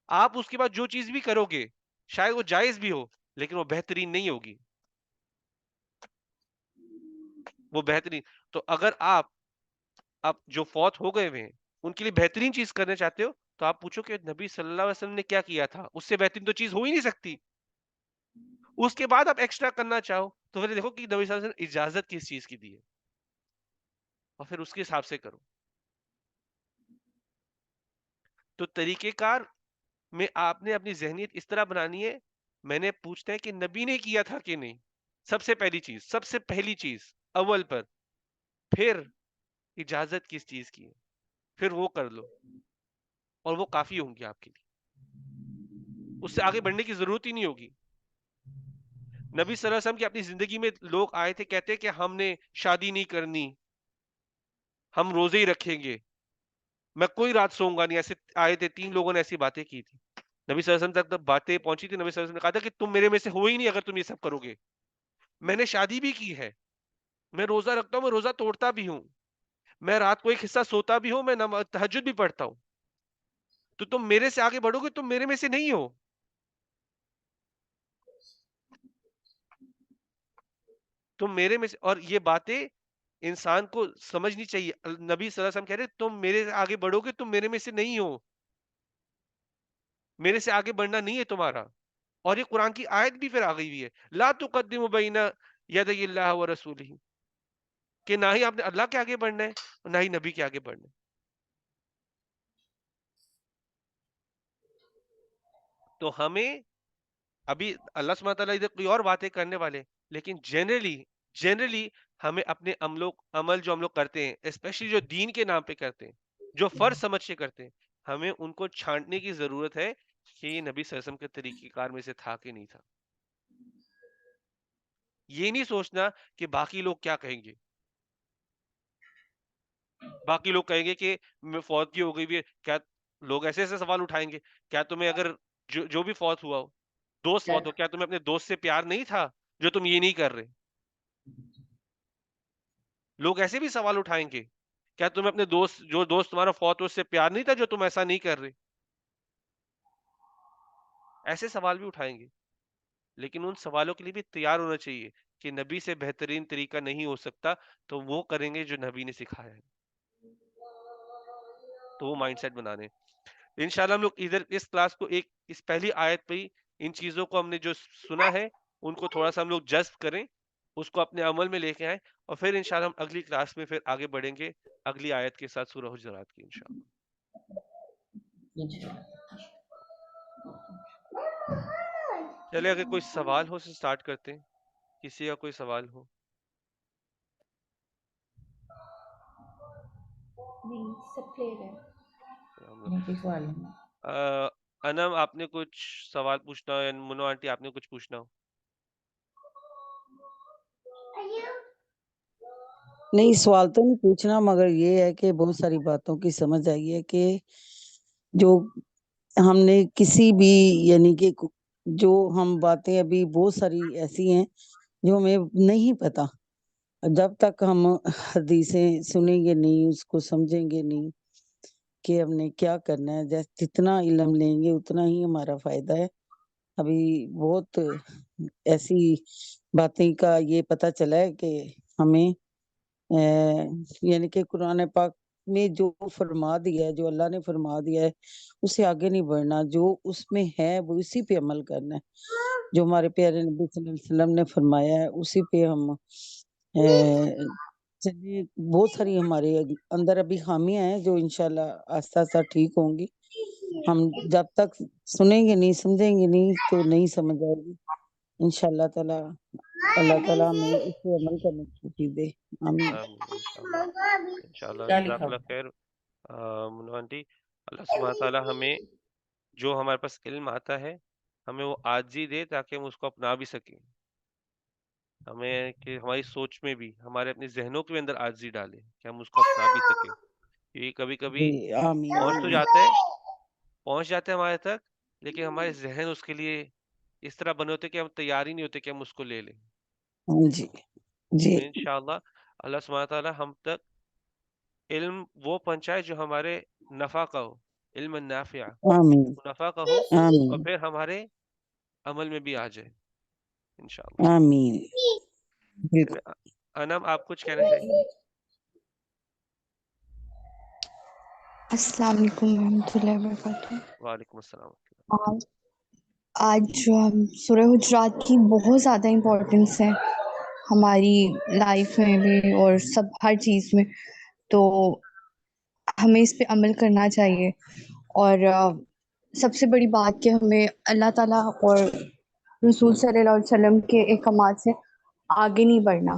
آپ اس کے بعد جو چیز بھی کرو گے شاید وہ جائز بھی ہو لیکن وہ بہترین نہیں ہوگی. وہ بہترین. تو اگر آپ جو فوت ہو گئے ہوئے ہیں ان کے لیے بہترین چیز کرنا چاہتے ہو تو آپ پوچھو کہ نبی صلی اللہ علیہ وسلم نے کیا کیا تھا, اس سے بہترین تو چیز ہو ہی نہیں سکتی. اس کے بعد آپ ایکسٹرا کرنا چاہو تو پھر دیکھو کہ نبی صلی اللہ علیہ وسلم نے اجازت کس چیز کی دی ہے اور پھر اس کے حساب سے کرو. تو طریقہ کار میں آپ نے اپنی ذہنیت اس طرح بنانی ہے. میں نے پوچھنا ہے کہ نبی نے کیا تھا کہ نہیں, سب سے پہلی چیز اول پر. پھر اجازت کس چیز کی ہے, پھر وہ کر لو اور وہ کافی ہوں گی آپ کے لیے. اس سے آگے بڑھنے کی ضرورت ہی نہیں ہوگی. نبی صلی اللہ علیہ وسلم کی اپنی زندگی میں لوگ آئے تھے کہتے کہ ہم نے شادی نہیں کرنی, ہم روزے ہی رکھیں گے, میں کوئی رات سوؤں گا نہیں, ایسے آئے تھے 3 لوگوں نے ایسی باتیں کی تھی. نبی صلی اللہ علیہ وسلم تک باتیں پہنچی تھی, نبی صلی اللہ علیہ وسلم نے کہا تھا کہ تم میرے میں سے ہو ہی نہیں اگر تم یہ سب کرو گے. میں نے شادی بھی کی ہے, میں روزہ رکھتا ہوں, میں روزہ توڑتا بھی ہوں, میں رات کو ایک حصہ سوتا بھی ہوں, میں تہجد بھی پڑھتا ہوں. تو تم میرے سے آگے بڑھو گے, تم میرے میں سے نہیں ہو. تم میرے میں سے, اور یہ باتیں انسان کو سمجھنی چاہیے. نبی صلی اللہ علیہ وسلم کہہ رہے تم میرے سے آگے بڑھو گے, تم میرے میں سے نہیں ہو, میرے سے آگے بڑھنا نہیں ہے تمہارا. اور یہ قرآن کی آیت بھی پھر آ گئی ہوئی ہے, لا تقدموا بین یدی اللہ ورسولہ, کہ نہ ہی آپ نے اللہ کے آگے بڑھنا ہے اور نہ ہی نبی کے آگے بڑھنا ہے. تو ہمیں ابھی اللہ سبحانہ تعالیٰ ادھر کوئی اور باتیں کرنے والے, لیکن جنرلی ہمیں اپنے عمل جو ہم لوگ کرتے ہیں, اسپیشلی جو دین کے نام پہ کرتے ہیں, جو فرض سمجھ کے کرتے ہیں, ہمیں ان کو چھانٹنے کی ضرورت ہے کہ یہ نبی صلی اللہ علیہ وسلم کے طریقہ کار میں سے تھا کہ نہیں تھا. یہ نہیں سوچنا کہ باقی لوگ کیا کہیں گے. باقی لوگ کہیں گے کہ فوتگی ہو گئی بھی ہے, کیا لوگ ایسے ایسے سوال اٹھائیں گے, کیا تمہیں اگر جو بھی فوت ہوا ہو, دوست فوت ہو, کیا تمہیں اپنے دوست سے پیار نہیں تھا جو تم یہ نہیں کر رہے. لوگ ایسے بھی سوال اٹھائیں گے, کیا تمہیں اپنے دوست تمہارا فوت ہو اس سے پیار نہیں تھا جو تم ایسا نہیں کر رہے. ایسے سوال بھی اٹھائیں گے, لیکن ان سوالوں کے لیے بھی تیار ہونا چاہیے کہ نبی سے بہترین طریقہ نہیں ہو سکتا, تو وہ کریں گے جو نبی نے سکھایا ہے. تو وہ مائنڈ سیٹ بنانے. انشاءاللہ ہم لوگ ادھر اس کلاس کو اس پہلی آیت پہ ہی ان چیزوں کو ہم نے جو سنا ہے ان کو تھوڑا سا ہم لوگ جذب کریں, اس کو اپنے عمل میں لے کے آئیں, اور پھر انشاءاللہ ہم اگلی کلاس میں پھر آگے بڑھیں گے اگلی آیت کے ساتھ سورہ حجرات کی انشاءاللہ. چلے اگر کوئی سوال ہو سے سٹارٹ کرتے ہیں, کسی کا کوئی سوال ہو. نہیں سب کلیئر ہے. کوئی سوال نہیں. انم آپ نے کچھ سوال پوچھنا ہو, یا منو آنٹی آپ نے کچھ پوچھنا ہو؟ نہیں سوال تو نہیں پوچھنا, مگر یہ ہے کہ بہت ساری باتوں کی سمجھ آئی ہے کہ جو ہم نے کسی بھی یعنی کہ جو ہم باتیں ابھی بہت ساری ایسی ہیں جو ہمیں نہیں پتا, جب تک ہم حدیثیں سنیں گے نہیں, اس کو سمجھیں گے نہیں کہ ہم نے کیا کرنا ہے, جیسے جتنا علم لیں گے اتنا ہی ہمارا فائدہ ہے. ابھی بہت ایسی باتیں کا یہ پتہ چلا ہے کہ ہمیں یعنی کہ قرآن پاک میں جو فرما دیا ہے, جو اللہ نے فرما دیا ہے, اس سے آگے نہیں بڑھنا. جو اس میں ہے وہ اسی پہ عمل کرنا ہے, جو ہمارے پیارے نبی صلی اللہ علیہ وسلم نے فرمایا ہے اسی پہ ہم چلیے. بہت ساری ہمارے اندر ابھی خامیاں ہیں جو انشاءاللہ آہستہ آہستہ ٹھیک ہوں گی. ہم جب تک سنیں گے نہیں, سمجھیں گے نہیں, تو نہیں سمجھ آئے گی. انشاءاللہ تعالی اللہ تعالیٰ ہمیں اس پہ عمل کرنے کی توفیق دے. آمین. انشاءاللہ کیا جزاک لکھا اللہ خیر. منو آنٹی, اللہ سبحانہ تعالیٰ ہمیں جو ہمارے پاس علم آتا ہے ہمیں وہ عاجزی دے تاکہ ہم اس کو اپنا بھی سکیں. ہمیں کہ ہماری سوچ میں بھی, ہمارے اپنے ذہنوں کے اندر عاجزی ڈالے کہ ہم اس کو اپنا بھی سکیں. کیونکہ کبھی کبھی جی آمین پہنچ تو آمین. جاتے ہیں ہمارے تک, لیکن ہمارے ذہن اس کے لیے اس طرح بنے ہوتے کہ ہم تیار ہی نہیں ہوتے کہ ہم اس کو لے لیں. جی جی انشاءاللہ اللہ سبحانہ تعالیٰ ہم تک علم وہ پہنچائے جو ہمارے نفع کا ہو، علم نافع آمین نفع کا ہو، اور آمین پھر ہمارے عمل میں بھی آ جائے انشاءاللہ. آمین بالکل. انم آپ کچھ کہنا چاہیں گے؟ السلام علیکم ورحمۃ اللہ وبرکاتہ. وعلیکم السلام. آج جو ہم سورہ حجرات کی بہت زیادہ امپورٹنس ہے ہماری لائف میں بھی اور سب ہر چیز میں، تو ہمیں اس پہ عمل کرنا چاہیے. اور سب سے بڑی بات کہ ہمیں اللہ تعالیٰ اور رسول صلی اللہ علیہ وسلم کے احکامات سے آگے نہیں بڑھنا.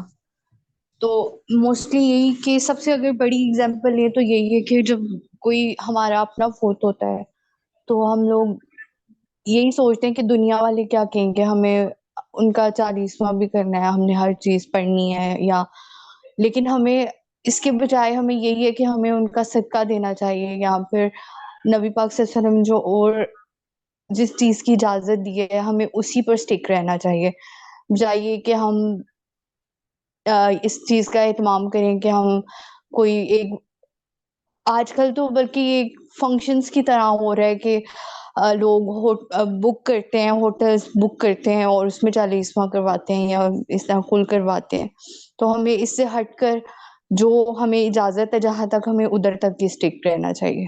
تو موسٹلی یہی کہ سب سے اگر بڑی اگزامپل ہے تو یہی ہے کہ جب کوئی ہمارا اپنا فوت ہوتا ہے تو ہم لوگ یہی سوچتے ہیں کہ دنیا والے کیا کہیں گے، ہمیں ان کا 40واں بھی کرنا ہے، ہم نے ہر چیز پڑھنی ہے، یا لیکن ہمیں اس کے بجائے ہمیں یہی ہے کہ ہمیں ان کا صدقہ دینا چاہیے، یا پھر نبی پاک صلی اللہ علیہ وسلم جو اور جس چیز کی اجازت دی ہے ہمیں اسی پر سٹک رہنا چاہیے، بجائے کہ ہم اس چیز کا اہتمام کریں کہ ہم کوئی ایک آج کل تو بلکہ یہ فنکشنز کی طرح ہو رہا ہے کہ لوگ بک کرتے ہیں، ہوٹلز بک کرتے ہیں اور اس میں 40واں کرواتے ہیں یا اس طرح کل کرواتے ہیں. تو ہمیں اس سے ہٹ کر جو ہمیں اجازت ہے جہاں تک ہمیں ادھر تک ہی اسٹک رہنا چاہیے.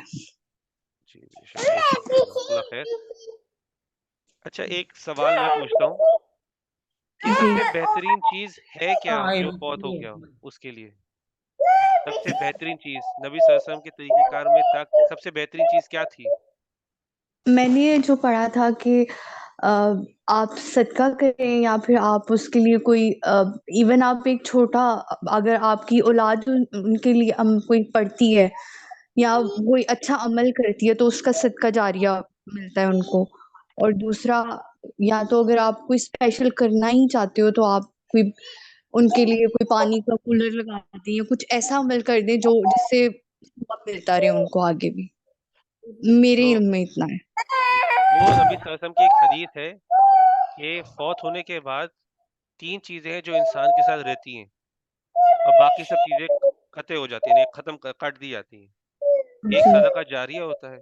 جی شکریہ جزاک اللہ خیر. اچھا ایک سوال میں پوچھتا ہوں کہ سب سے بہترین چیز ہے کیا جو فوت ہو گیا اس کے لیے؟ سب سے بہترین چیز نبی صلی اللہ علیہ وسلم کے طریقہ کار میں تھا، سب سے بہترین چیز کیا تھی؟ میں نے جو پڑھا تھا کہ آپ صدقہ کریں یا پھر آپ اس کے لیے کوئی ایون آپ ایک چھوٹا، اگر آپ کی اولاد ان کے لیے کوئی پڑھتی ہے یا کوئی اچھا عمل کرتی ہے تو اس کا صدقہ جاریہ ملتا ہے ان کو. اور دوسرا، یا تو اگر آپ کوئی اسپیشل کرنا ہی چاہتے ہو تو آپ کوئی ان کے لیے کوئی پانی کا کولر لگا دیں یا کچھ ایسا عمل کر دیں جو جس سے ملتا رہے ان کو آگے بھی. میرے تو علم میں اتنا ہے. وہ نبی صلی اللہ علیہ وسلم کی ایک حدیث ہے کہ فوت ہونے کے بعد 3 چیزیں ہیں جو انسان کے ساتھ رہتی ہیں اور باقی سب چیزیں قطع ہو جاتی ہیں، یعنی ختم کٹ دی جاتی ہیں. ایک صدقہ جاریہ ہوتا ہے،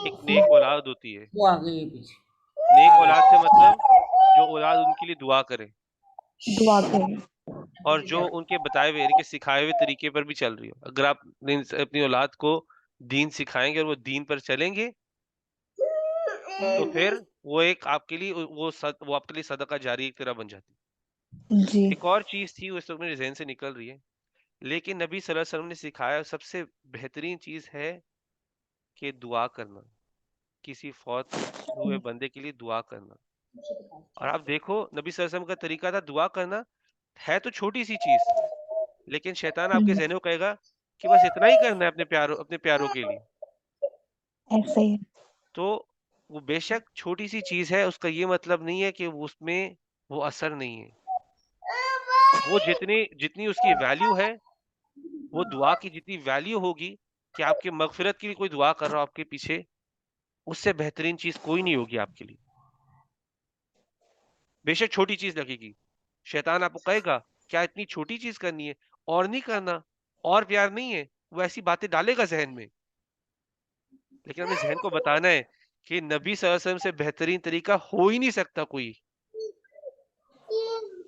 ایک نیک اولاد ہوتی ہے. وہ آگے یہ پیچھے. نیک اولاد سے مطلب جو اولاد ان کے لیے دعا کرے دعا کریں. اور جو ان کے بتائے ہوئے یعنی کہ سکھائے ہوئے طریقے پر بھی چل رہی ہو. اگر آپ اپنی اولاد کو دین سکھائیں گے اور وہ دین پر چلیں گے تو پھر وہ ایک آپ کے لیے وہ آپ کے لیے صدقہ جاری ایک طرح بن جاتی. جی ایک اور چیز تھی وہ اس وقت میرے ذہن سے نکل رہی ہے، لیکن نبی صلی اللہ علیہ وسلم نے سکھایا سب سے بہترین چیز ہے کہ دعا کرنا، کسی فوت ہوئے بندے کے لیے دعا کرنا. اور آپ دیکھو نبی صلی اللہ علیہ وسلم کا طریقہ تھا دعا کرنا، ہے تو چھوٹی سی چیز لیکن شیطان آپ کے ذہن کو کہے گا کہ بس اتنا ہی کرنا ہے اپنے پیاروں کے لیے. ایسے ہی. تو وہ بے شک چھوٹی سی چیز ہے، اس کا یہ مطلب نہیں ہے کہ اس میں وہ اثر نہیں ہے. وہ جتنی اس کی ویلیو ہے، وہ دعا کی جتنی ویلیو ہوگی کہ آپ کی مغفرت کے لیے کوئی دعا کر رہا ہو آپ کے پیچھے، اس سے بہترین چیز کوئی نہیں ہوگی آپ کے لیے. بے شک چھوٹی چیز لگے گی، شیطان آپ کو کہے گا کیا اتنی چھوٹی چیز کرنی ہے اور نہیں کرنا اور پیار نہیں ہے، وہ ایسی باتیں ڈالے گا ذہن میں. لیکن اپنے ذہن کو بتانا ہے کہ نبی صلی اللہ علیہ وسلم سے بہترین طریقہ ہو ہی نہیں سکتا کوئی.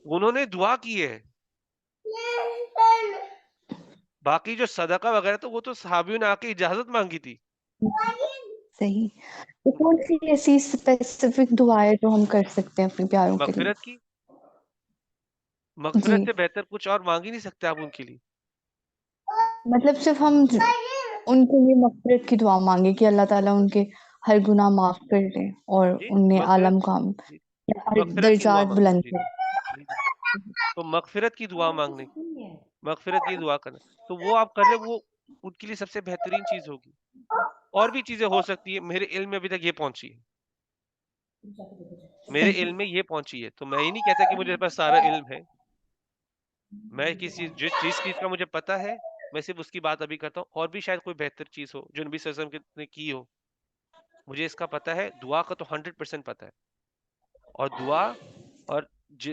انہوں نے دعا کی ہے. باقی جو صدقہ وغیرہ تو وہ تو صحابیوں نے آ کے اجازت مانگی تھی. صحیح. تو کون سی ایسی اسپیسیفک دعا ہے جو ہم کر سکتے ہیں اپنے پیاروں کے لیے؟ مغفرت کی، مغفرت سے بہتر کچھ اور مانگ ہی نہیں سکتے آپ ان کے لیے. مطلب صرف ہم ان کے لیے مغفرت کی دعا مانگے کہ اللہ تعالیٰ ان کے ہر گناہ معاف کر دیں اور جی انہیں مغفرت عالم کام جی مغفرت کی دعا درجات مانگنا. بلند جی کریں. جی تو مغفرت کی دعا مانگنے، مغفرت کی دعا کرنا، تو وہ آپ کر لیں، وہ ان کے لیے سب سے بہترین چیز ہوگی. اور بھی چیزیں ہو سکتی ہیں، میرے علم میں ابھی تک یہ پہنچی ہے، میرے علم میں یہ پہنچی ہے. تو میں یہ نہیں کہتا کہ مجھے پاس سارا علم ہے، میں جس چیز کا مجھے پتا ہے میں صرف اس کی بات ابھی کرتا ہوں. اور بھی شاید کوئی بہتر چیز ہو جو نبی صلی اللہ علیہ وسلم نے کی ہو، مجھے اس کا پتا ہے. دعا کا تو 100% پتا ہے. اور دعا اور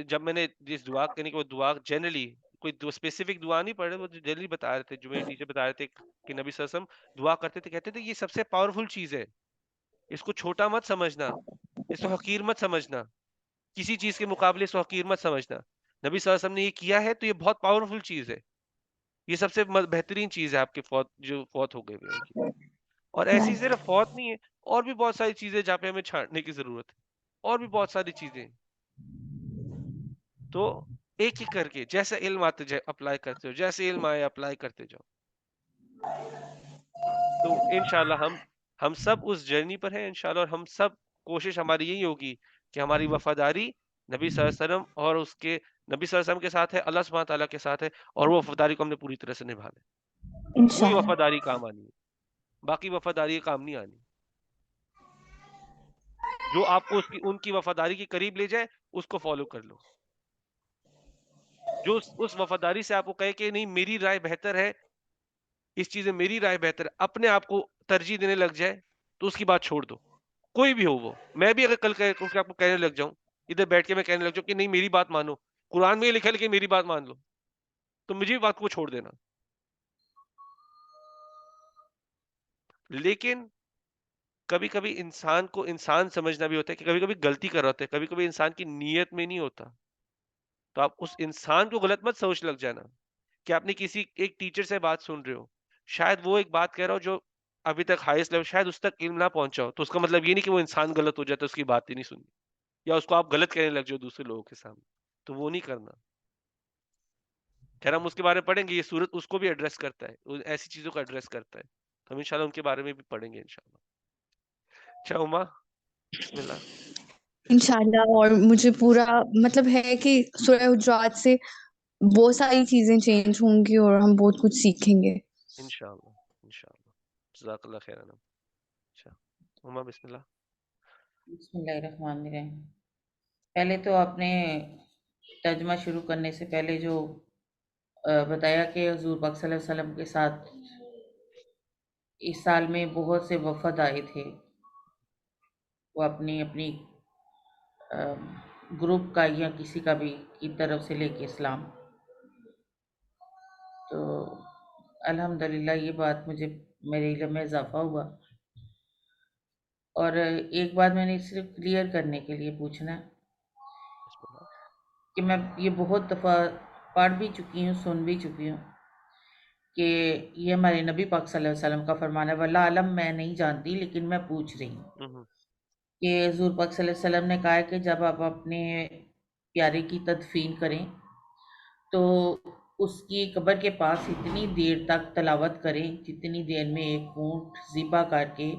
جب میں نے جس دعا کرنے کی وہ دعا جنرلی کوئی اسپیسیفک دعا نہیں پڑھ رہے, وہ جلدی بتا رہے تھے, جو میرے ٹیچر بتا رہے تھے کہ نبی صلی اللہ علیہ وسلم دعا کرتے تھے, کہتے تھے یہ سب سے پاورفل چیز ہے, اس کو چھوٹا مت سمجھنا, اس کو حقیر مت سمجھنا, کسی چیز کے مقابلے اس کو حقیر مت سمجھنا. نبی صلی اللہ علیہ وسلم نے یہ کیا ہے تو یہ بہت پاورفل چیز ہے, یہ سب سے بہترین چیز ہے آپ کے جو فوت ہو گئے ہوئے ان کی. اور ایسی Right. صرف فوت نہیں ہے, اور بھی بہت ساری چیزیں جہاں پہ ہمیں چھانٹنے کی ضرورت ہے, اور بھی بہت ساری چیزیں. تو ایک ایک کر کے جیسے علم آتے جائے اپلائی کرتے ہو, جیسے علم آئے اپلائی کرتے جاؤ. تو انشاءاللہ ہم سب اس جرنی پر ہیں انشاءاللہ, اور ہم سب کوشش ہماری یہی ہوگی کہ ہماری وفاداری نبی صلی اللہ علیہ وسلم اور اس کے نبی صلی اللہ علیہ وسلم کے ساتھ ہے, اللہ سبحانہ تعالیٰ کے ساتھ ہے, اور وہ وفاداری کو ہم نے پوری طرح سے نبھا لیں. وہی Inshallah. وفاداری کام آنی ہے, باقی وفاداری کام نہیں آنی. جو آپ کو ان کی وفاداری کے قریب لے جائے اس کو فالو کر لو. جو اس وفاداری سے آپ کو کہے کہ نہیں میری رائے بہتر ہے, اس چیز میں میری رائے بہتر ہے, اپنے آپ کو ترجیح دینے لگ جائے تو اس کی بات چھوڑ دو, کوئی بھی ہو وہ. میں بھی اگر کل آپ کو کہنے لگ جاؤں, ادھر بیٹھ کے میں کہنے لگ جاؤں کہ نہیں میری بات مانو, قرآن میں یہ لکھا ہے کہ میری بات مان لو, تو مجھے بھی بات کو چھوڑ دینا. لیکن کبھی کبھی انسان کو انسان سمجھنا بھی ہوتا ہے کہ کبھی کبھی غلطی کر رہا ہوتا ہے, کبھی کبھی انسان کی نیت میں نہیں ہوتا. تو آپ اس انسان کو غلط مت سوچ لگ جانا کہ آپ نے کسی ایک ٹیچر سے بات سن رہے ہو, شاید وہ ایک بات کہہ رہا ہو جو ابھی تک ہائیسٹ لیول, شاید اس تک علم نہ پہنچا ہو, تو اس کا مطلب یہ نہیں کہ وہ انسان غلط ہو جاتا, اس کی بات ہی نہیں سنی, یا اس کو آپ غلط کہنے لگ جاؤ دوسرے لوگوں کے سامنے. تو وہ نہیں کرنا. خیر ہم اس کے بارے میں پڑھیں گے, یہ سورت اس کو بھی ایڈریس کرتا ہے, ایسی چیزوں کو ایڈریس کرتا ہے, تو ہم انشاءاللہ ان کے بارے میں بھی پڑھیں گے انشاءاللہ. اچھا عما, بسم اللہ. انشاءاللہ. اور مجھے پورا مطلب ہے کہ سورہ حجرات سے بہت ساری چیزیں چینج ہوں گی اور ہم بہت کچھ سیکھیں گے. انشاءاللہ انشاءاللہ, جزاک اللہ خیر. اچھا عما بسم اللہ. بسم اللہ الرحمن الرحیم. پہلے تو آپ نے ترجمہ شروع کرنے سے پہلے جو بتایا کہ حضور پاک صلی اللہ علیہ وسلم کے ساتھ اس سال میں بہت سے وفد آئے تھے, وہ اپنی گروپ کا یا کسی کا بھی کی طرف سے لے کے اسلام. تو الحمدللہ یہ بات مجھے میرے علم میں اضافہ ہوا. اور ایک بات میں نے صرف کلیئر کرنے کے لیے پوچھنا ہے بسم اللہ. کہ میں یہ بہت دفعہ پڑھ بھی چکی ہوں, سن بھی چکی ہوں کہ یہ ہمارے نبی پاک صلی اللہ علیہ وسلم کا فرمان ہے, واللہ عالم میں نہیں جانتی لیکن میں پوچھ رہی ہوں کہ حضور پاک صلی اللہ علیہ وسلم نے کہا ہے کہ جب آپ اپنے پیارے کی تدفین کریں تو اس کی قبر کے پاس اتنی دیر تک تلاوت کریں جتنی دیر میں ایک اونٹ ذبح کر کے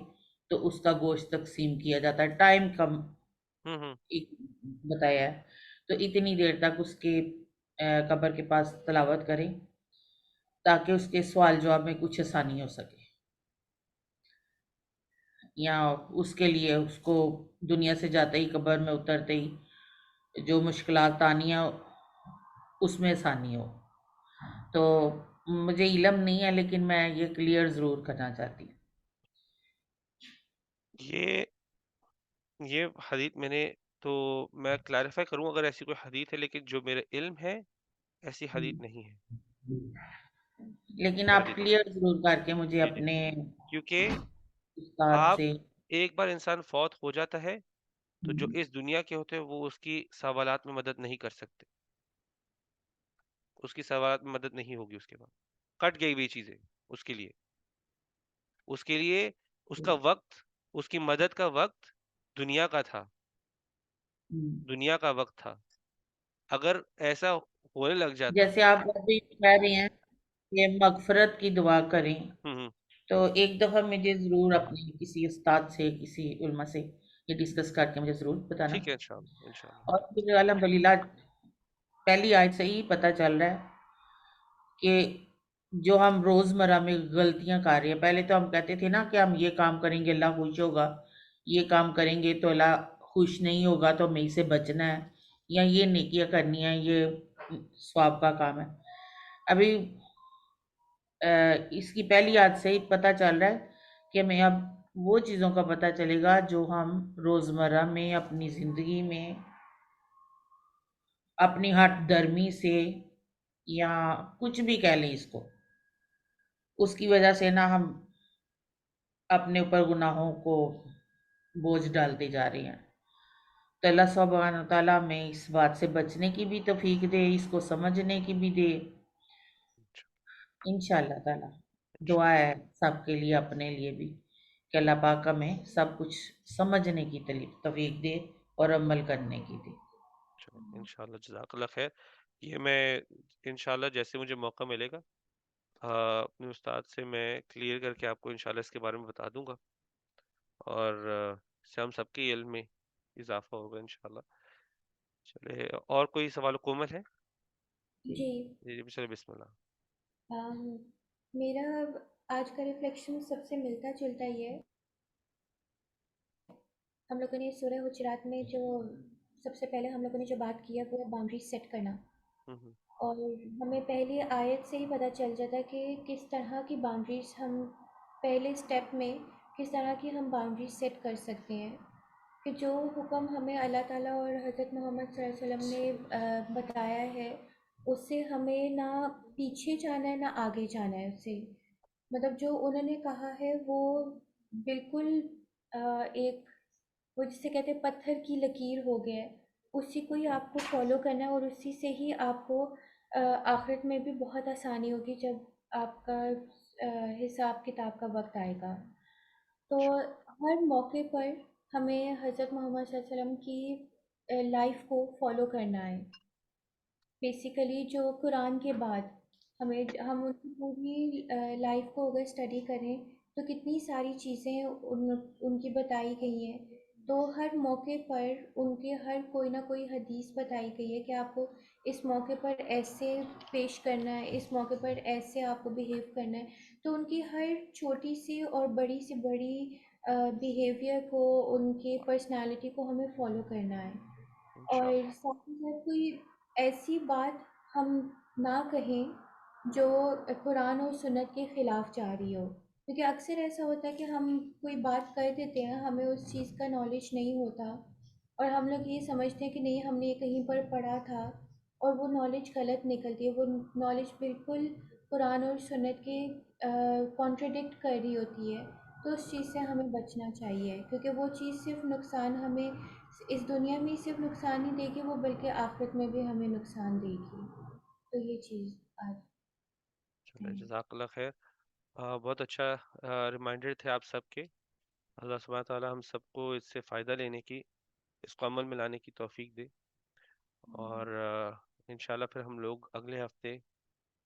تو اس کا گوشت تقسیم کیا جاتا ہے. ٹائم کم بتایا ہے, تو اتنی دیر تک اس کے قبر کے پاس تلاوت کریں تاکہ اس کے سوال جواب میں کچھ آسانی ہو سکے, یا اس کے لیے اس کو دنیا سے جاتے ہی قبر میں اترتے ہی جو مشکلات آنی ہیں اس میں آسانی ہو. تو مجھے علم نہیں ہے لیکن میں یہ کلیئر ضرور کرنا چاہتی ہوں. یہ حدیث میں کلیریفائی کروں اگر ایسی کوئی حدیث ہے, لیکن جو میرے علم ہے ایسی حدیث نہیں ہے. لیکن آپ کلیئر ضرور کر کے مجھے جی اپنے کیونکہ استاد آپ سے, ایک بار انسان فوت ہو جاتا ہے تو جو اس دنیا کے ہوتے ہیں وہ اس کی سوالات میں مدد نہیں کر سکتے, اس کی سوالات میں مدد نہیں ہوگی. اس کے بعد کٹ گئی ہوئی چیزیں اس کے لیے اس کا وقت, اس کی مدد کا وقت دنیا کا تھا, دنیا کا وقت تھا. اگر ایسا ہونے لگ جاتا, جیسے آپ ابھی کہہ رہے ہیں کہ مغفرت کی دعا کریں, تو ایک دفعہ مجھے ضرور اپنے کسی استاد سے, کسی علماء سے یہ ڈسکس کر کے مجھے ضرور بتانا. ٹھیک ہے انشاءاللہ. اور پھر الحمدللہ پہلی آیت سے ہی پتہ چل رہا ہے کہ جو ہم روزمرہ میں غلطیاں کر رہے ہیں, پہلے تو ہم کہتے تھے نا کہ ہم یہ کام کریں گے اللہ خوش ہوگا, یہ کام کریں گے تو اللہ خوش نہیں ہوگا تو ہمیں اسے بچنا ہے, یا یہ نیکیاں کرنی ہیں, یہ ثواب کا کام ہے. ابھی اس کی پہلی آیت سے ہی پتہ چل رہا ہے کہ ہمیں اب وہ چیزوں کا پتہ چلے گا جو ہم روزمرہ میں اپنی زندگی میں اپنی ہٹ درمی سے یا کچھ بھی کہہ لیں اس کو، اس کی وجہ سے نا ہم اپنے اوپر گناہوں کو بوجھ ڈالتے جا رہے ہیں. تو اللہ سبحانہ وتعالیٰ میں اس بات سے بچنے کی بھی توفیق دے، اس کو سمجھنے کی بھی دے انشاءاللہ تعالیٰ. دعا ہے سب کے لیے، اپنے لیے بھی، کہ اللہ پاک ہمیں سب کچھ سمجھنے کی توفیق دے اور عمل کرنے کی دے. انشاءاللہ. جزاک اللہ خیر. یہ میں انشاءاللہ جیسے مجھے موقع ملے گا اپنے استاد سے میں کلیئر کر کے آپ کو انشاءاللہ اس کے بارے میں بتا دوں گا، اور اس سے ہم سب کے علم میں اضافہ ہوگا انشاءاللہ. چلے، اور کوئی سوال حکومت ہے؟ جی جی چلے، بسم اللہ. میرا آج کا ریفلیکشن سب سے ملتا جلتا ہی ہے. ہم لوگوں نے سورہ حجرات میں جو سب سے پہلے ہم لوگوں نے جو بات کی ہے وہ ہے باؤنڈریز سیٹ کرنا، اور ہمیں پہلی آیت سے ہی پتہ چل جاتا ہے کہ کس طرح کی باؤنڈریز ہم پہلے سٹیپ میں کس طرح کی ہم باؤنڈریز سیٹ کر سکتے ہیں، کہ جو حکم ہمیں اللہ تعالیٰ اور حضرت محمد صلی اللہ علیہ وسلم نے بتایا ہے اس سے ہمیں نہ پیچھے جانا ہے نہ آگے جانا ہے. اس سے مطلب جو انہوں نے کہا ہے وہ بالکل ایک، وہ جسے کہتے ہیں پتھر کی لکیر ہو گیا ہے، اسی کو ہی آپ کو فالو کرنا ہے، اور اسی سے ہی آپ کو آخرت میں بھی بہت آسانی ہوگی جب آپ کا حساب کتاب کا وقت آئے گا. تو ہر موقع پر ہمیں حضرت محمد صلی اللہ علیہ وسلم کی لائف کو فالو کرنا ہے. بیسیکلی جو قرآن کے بعد ہم ان کی پوری لائف کو اگر اسٹڈی کریں تو کتنی ساری چیزیں ان کی بتائی گئی ہیں. تو ہر موقع پر ان کے ہر کوئی نہ کوئی حدیث بتائی گئی ہے کہ آپ کو اس موقع پر ایسے پیش کرنا ہے، اس موقع پر ایسے آپ کو بیہیو کرنا ہے. تو ان کی ہر چھوٹی سی اور بڑی سی بڑی بیہیویئر کو، ان کے پرسنالٹی کو ہمیں فالو کرنا ہے. اور ساتھ ہی ساتھ کوئی ایسی بات ہم نہ کہیں جو قرآن اور سنت کے خلاف جا رہی ہو، کیونکہ اکثر ایسا ہوتا ہے کہ ہم کوئی بات کر دیتے ہیں، ہمیں اس چیز کا نالج نہیں ہوتا اور ہم لوگ یہ سمجھتے ہیں کہ نہیں ہم نے یہ کہیں پر پڑھا تھا، اور وہ نالج غلط نکلتی ہے، وہ نالج بالکل قرآن اور سنت کے کانٹرڈکٹ کر رہی ہوتی ہے. تو اس چیز سے ہمیں بچنا چاہیے، کیونکہ وہ چیز صرف نقصان ہمیں اس دنیا میں صرف نقصان نہیں دے گی، وہ بلکہ آخرت میں بھی ہمیں نقصان دے گی. تو یہ چیز آج چلے، جزاک اللہ خیر. بہت اچھا ریمائنڈر تھے آپ سب کے. اللہ سبحانہ تعالیٰ ہم سب کو اس سے فائدہ لینے کی، اس کو عمل میں لانے کی توفیق دے. اور انشاءاللہ پھر ہم لوگ اگلے ہفتے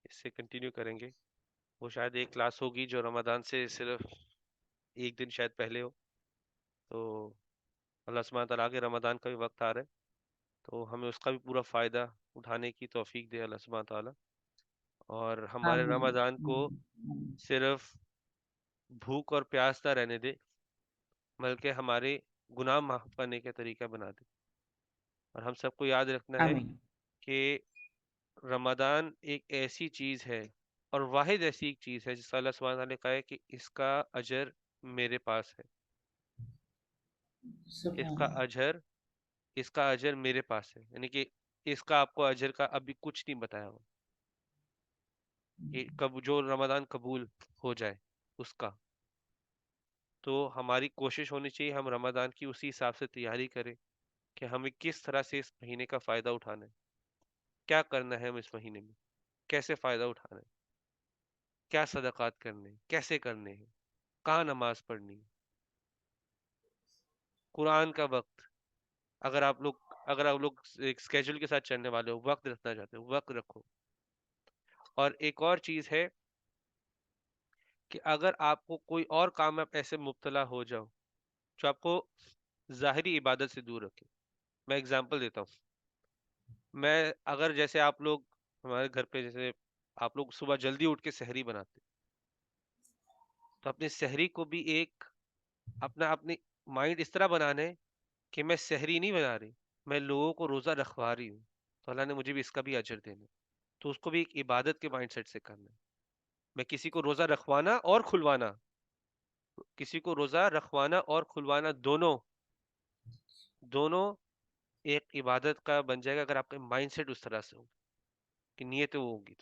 اس سے کنٹینیو کریں گے. وہ شاید ایک کلاس ہوگی جو رمضان سے صرف ایک دن شاید پہلے ہو. تو اللہ سبحانہ تعالیٰ کے رمضان کا بھی وقت آ رہا ہے، تو ہمیں اس کا بھی پورا فائدہ اٹھانے کی توفیق دے اللہ سبحانہ تعالیٰ. اور ہمارے آمین. رمضان کو صرف بھوک اور پیاس نہ رہنے دے، بلکہ ہمارے گناہ معاف کرنے کا طریقہ بنا دے. اور ہم سب کو یاد رکھنا ہے آمین. کہ رمضان ایک ایسی چیز ہے اور واحد ایسی ایک چیز ہے جس کا اللہ سبحانہ تعالیٰ نے کہا ہے کہ اس کا اجر میرے پاس ہے. اس کا اجر میرے پاس ہے، یعنی کہ اس کا آپ کو اجر کا ابھی کچھ نہیں بتایا ہوا کہ کب جو رمضان قبول ہو جائے اس کا. تو ہماری کوشش ہونی چاہیے ہم رمضان کی اسی حساب سے تیاری کریں کہ ہمیں کس طرح سے اس مہینے کا فائدہ اٹھانا ہے، کیا کرنا ہے ہم اس مہینے میں، کیسے فائدہ اٹھانا ہے، کیا صدقات کرنے ہیں، کیسے کرنے ہیں، کہاں نماز پڑھنی ہے. قرآن کا وقت، اگر آپ لوگ ایک اسکیجول کے ساتھ چلنے والے ہو، وقت رکھنا چاہتے ہو، وقت رکھو. اور ایک اور چیز ہے کہ اگر آپ کو کوئی اور کام میں ایسے مبتلا ہو جاؤ جو آپ کو ظاہری عبادت سے دور رکھے. میں اگزامپل دیتا ہوں. میں اگر جیسے آپ لوگ ہمارے گھر پہ جیسے آپ لوگ صبح جلدی اٹھ کے سحری بناتے، تو اپنی سحری کو بھی ایک اپنی مائنڈ اس طرح بنانے کہ میں سحری نہیں بنا رہی، میں لوگوں کو روزہ رکھوا رہی ہوں، تو اللہ نے مجھے بھی اس کا بھی اجر دینا. تو اس کو بھی ایک عبادت کے مائنڈ سیٹ سے کرنا ہے. میں کسی کو روزہ رکھوانا اور کھلوانا دونوں ایک عبادت کا بن جائے گا اگر آپ کا مائنڈ سیٹ اس طرح سے ہو. کہ نیت وہ ہوگی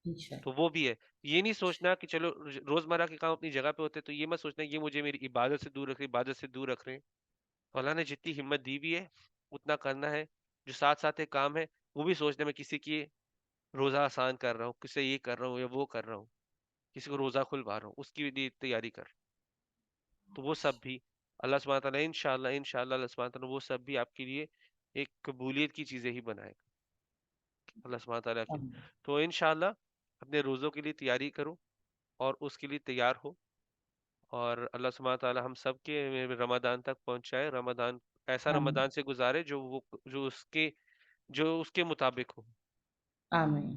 انشاءاللہ تو وہ بھی ہے. یہ نہیں سوچنا کہ چلو روزمرہ کے کام اپنی جگہ پہ ہوتے تو یہ مت سوچنا یہ مجھے میری عبادت سے دور رکھ رہے، عبادت سے دور رکھ رہے ہیں. اللہ نے جتنی ہمت دی بھی ہے اتنا کرنا ہے. جو ساتھ ساتھ ایک کام ہے وہ بھی سوچنا میں کسی کی روزہ آسان کر رہا ہوں، کسی سے یہ کر رہا ہوں یا وہ کر رہا ہوں، کسی کو روزہ کھلوا رہا ہوں، اس کی بھی تیاری کر. تو وہ سب بھی اللہ سبحانہ تعالیٰ انشاءاللہ اللہ سبحانہ تعالیٰ وہ سب بھی آپ کے لیے ایک قبولیت کی چیزیں ہی بنائے گا اللہ سبحانہ تعالیٰ کے. آمین تو انشاءاللہ اپنے روزوں کے لیے تیاری کرو اور اس کے لیے تیار ہو، اور اللہ سبحانہ تعالیٰ ہم سب کے رمضان تک پہنچائے. رمضان ایسا آمین رمضان سے گزارے جو اس کے مطابق ہو. آمین.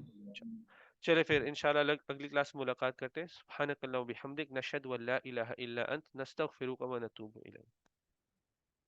چلے پھر انشاءاللہ اگلی کلاس میں ملاقات کرتے ہیں. سبحانک اللہم و بحمدک، نشہد ان لا الہ الا انت، نستغفرک و نتوب الیک.